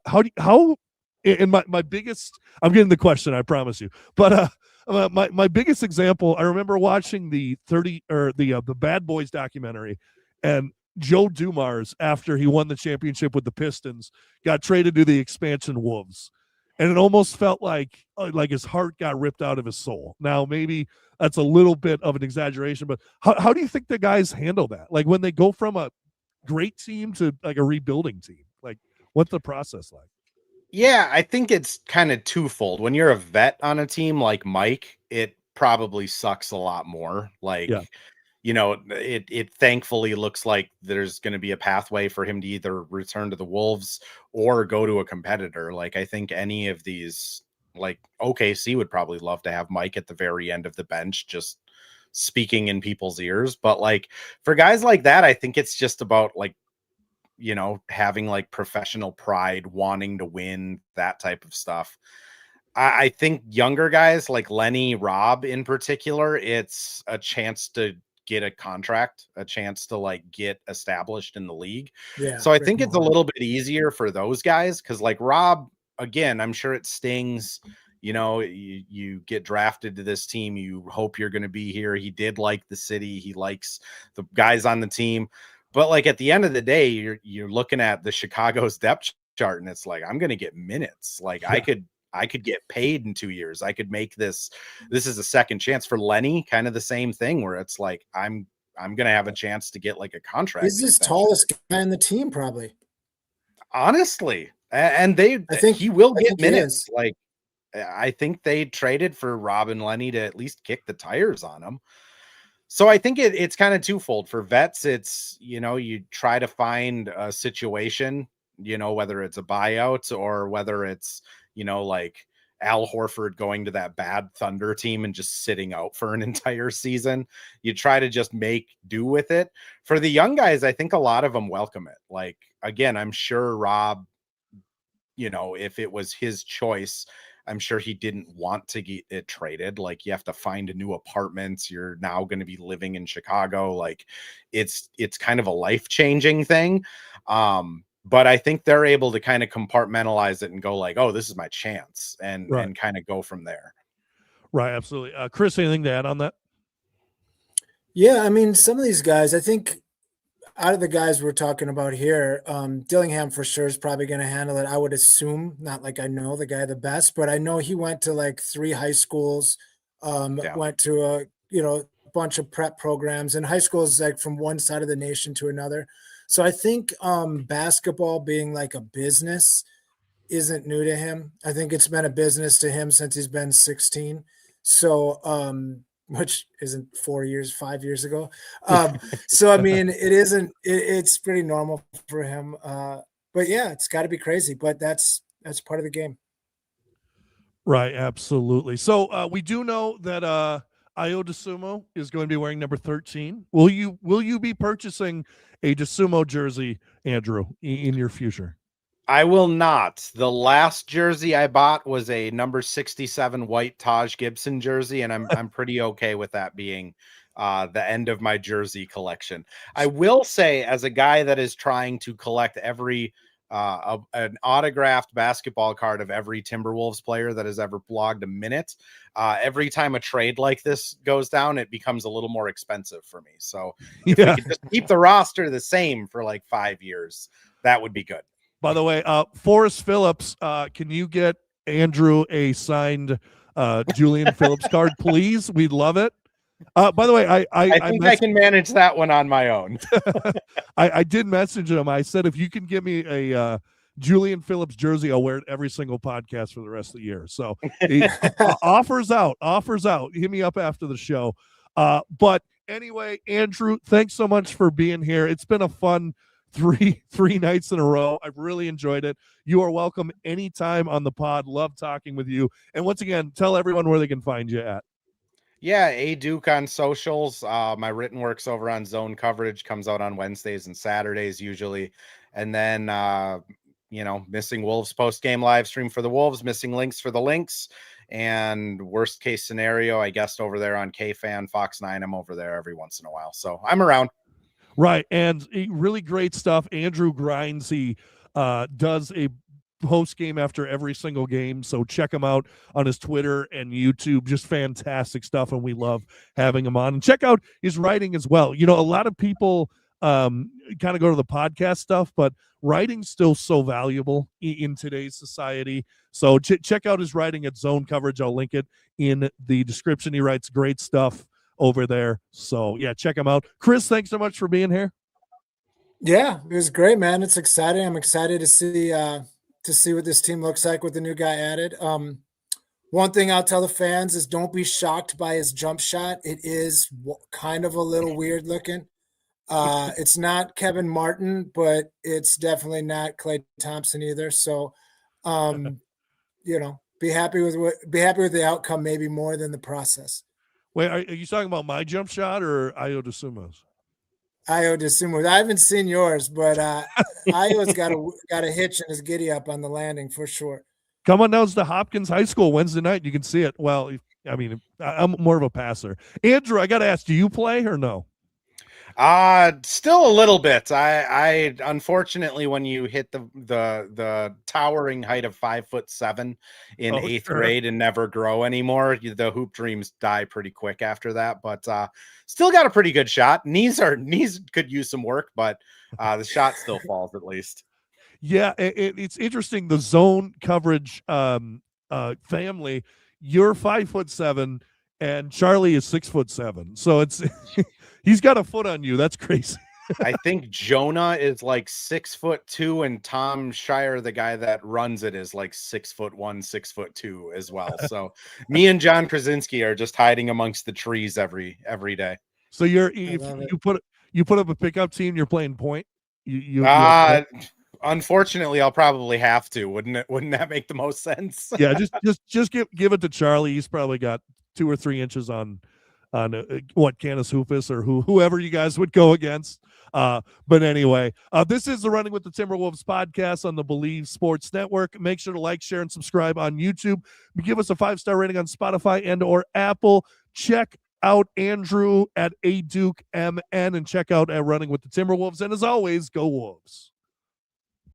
And my biggest, I'm getting the question, I promise you, but my biggest example, I remember watching the Bad Boys documentary, and Joe Dumars, after he won the championship with the Pistons, got traded to the expansion Wolves. And it almost felt like his heart got ripped out of his soul. Now, maybe that's a little bit of an exaggeration, but how do you think the guys handle that? Like when they go from a great team to like a rebuilding team, like what's the process like? Yeah, I think it's kind of twofold. When you're a vet on a team like Mike, it probably sucks a lot more. Like, it thankfully looks like there's going to be a pathway for him to either return to the Wolves or go to a competitor. Like, I think any of these, like OKC would probably love to have Mike at the very end of the bench, just speaking in people's ears. But like for guys like that, I think it's just about like, having like professional pride, wanting to win, that type of stuff. I think younger guys like Lenny, Rob in particular, it's a chance to get a contract, a chance to like get established in the league. Yeah. So I think it's a little bit easier for those guys, because like Rob, again, I'm sure it stings. You get drafted to this team, you hope you're going to be here. He did like the city, he likes the guys on the team, but like at the end of the day, you're looking at the Chicago's depth chart, and it's like, I'm going to get minutes. Like I could get paid in 2 years. I could make this is a second chance. For Lenny, kind of the same thing, where it's like, I'm going to have a chance to get like a contract. He's the tallest guy on the team, probably. Honestly. And I think he will get minutes. Like, I think they traded for Rob and Lenny to at least kick the tires on him. So I think it's kind of twofold. For vets, it's, you try to find a situation, whether it's a buyout or whether it's, like Al Horford going to that bad Thunder team and just sitting out for an entire season. You try to just make do with it. For the young guys, I think a lot of them welcome it. Like, again, I'm sure Rob, if it was his choice, I'm sure he didn't want to get it traded. Like, you have to find a new apartment. You're now going to be living in Chicago. Like, it's kind of a life-changing thing. But I think they're able to kind of compartmentalize it and go like, oh, this is my chance, and kind of go from there. Right. Absolutely. Chris, anything to add on that? Yeah. I mean, some of these guys, I think out of the guys we're talking about here, Dillingham for sure is probably going to handle it. I would assume, not like I know the guy the best, but I know he went to like 3 high schools, went to a bunch of prep programs, and high school is like from one side of the nation to another. So I think basketball being like a business isn't new to him. I think it's been a business to him since he's been 16. So which isn't 5 years ago. So, I mean, it's pretty normal for him. But yeah, it's got to be crazy, but that's part of the game. Right. Absolutely. So we do know that Ayo Dosunmu is going to be wearing number 13. Will you be purchasing a Dosunmu jersey, Andrew, in your future? I will not. The last jersey I bought was a number 67 white Taj Gibson jersey, and I'm pretty okay with that being the end of my jersey collection. I will say, as a guy that is trying to collect every an autographed basketball card of every Timberwolves player that has ever blogged a minute. Every time a trade like this goes down, it becomes a little more expensive for me. So if we could just keep the roster the same for like 5 years, that would be good. By the way, Forrest Phillips, can you get Andrew a signed Julian Phillips card, please? We'd love it. By the way, I think I can manage that one on my own. I did message him. I said, if you can give me a Julian Phillips jersey, I'll wear it every single podcast for the rest of the year. So offers out. Hit me up after the show. But anyway, Andrew, thanks so much for being here. It's been a fun three nights in a row. I've really enjoyed it. You are welcome anytime on the pod. Love talking with you. And once again, tell everyone where they can find you at. Yeah, A Duke on socials. My written work's over on Zone Coverage, comes out on Wednesdays and Saturdays usually. And then, Missing Wolves post-game live stream for the Wolves, Missing Links for the Lynx. And worst case scenario, I guessed over there on KFan, Fox 9. I'm over there every once in a while. So I'm around. Right. And really great stuff. Andrew Grinds, he does a post game after every single game, so check him out on his Twitter and YouTube. Just fantastic stuff, and we love having him on. And check out his writing as well. A lot of people kind of go to the podcast stuff, but writing's still so valuable in today's society. So check out his writing at Zone Coverage. I'll link it in the description. He writes great stuff over there. So yeah, check him out. Chris, thanks so much for being here. Yeah, it was great, man. It's exciting. I'm excited to see what this team looks like with the new guy added. One thing I'll tell the fans is don't be shocked by his jump shot. It is kind of a little weird looking. It's not Kevin Martin, but it's definitely not Klay Thompson either. So, be happy with the outcome, maybe more than the process. Wait, are you talking about my jump shot or Ayo Dosunmu's? Ayo Dosunmu. I haven't seen yours, but Ayo's got a hitch in his giddy up on the landing for sure. Come on down to Hopkins High School Wednesday night. You can see it. Well, I mean, I'm more of a passer. Andrew, I got to ask, do you play or no? Still a little bit. I unfortunately, when you hit the towering height of 5'7" in eighth grade and never grow anymore, the hoop dreams die pretty quick after that. But still got a pretty good shot. Knees could use some work, but the shot still falls at least. Yeah, it's interesting. The Zone Coverage family, you're 5'7" and Charlie is 6'7", so it's. He's got a foot on you. That's crazy. I think Jonah is like 6'2", and Tom Shire, the guy that runs it, is like 6'1", 6'2" as well. So me and John Krasinski are just hiding amongst the trees every day. So you put up a pickup team, you're playing point. Unfortunately, I'll probably have to. Wouldn't that make the most sense? Yeah, just give it to Charlie. He's probably got 2 or 3 inches on Canis Hoopus or whoever you guys would go against. But anyway, this is the Running with the Timberwolves podcast on the Believe Sports Network. Make sure to like, share, and subscribe on YouTube. Give us a 5-star rating on Spotify and or Apple. Check out Andrew at A Duke MN and check out at Running with the Timberwolves. And as always, go Wolves.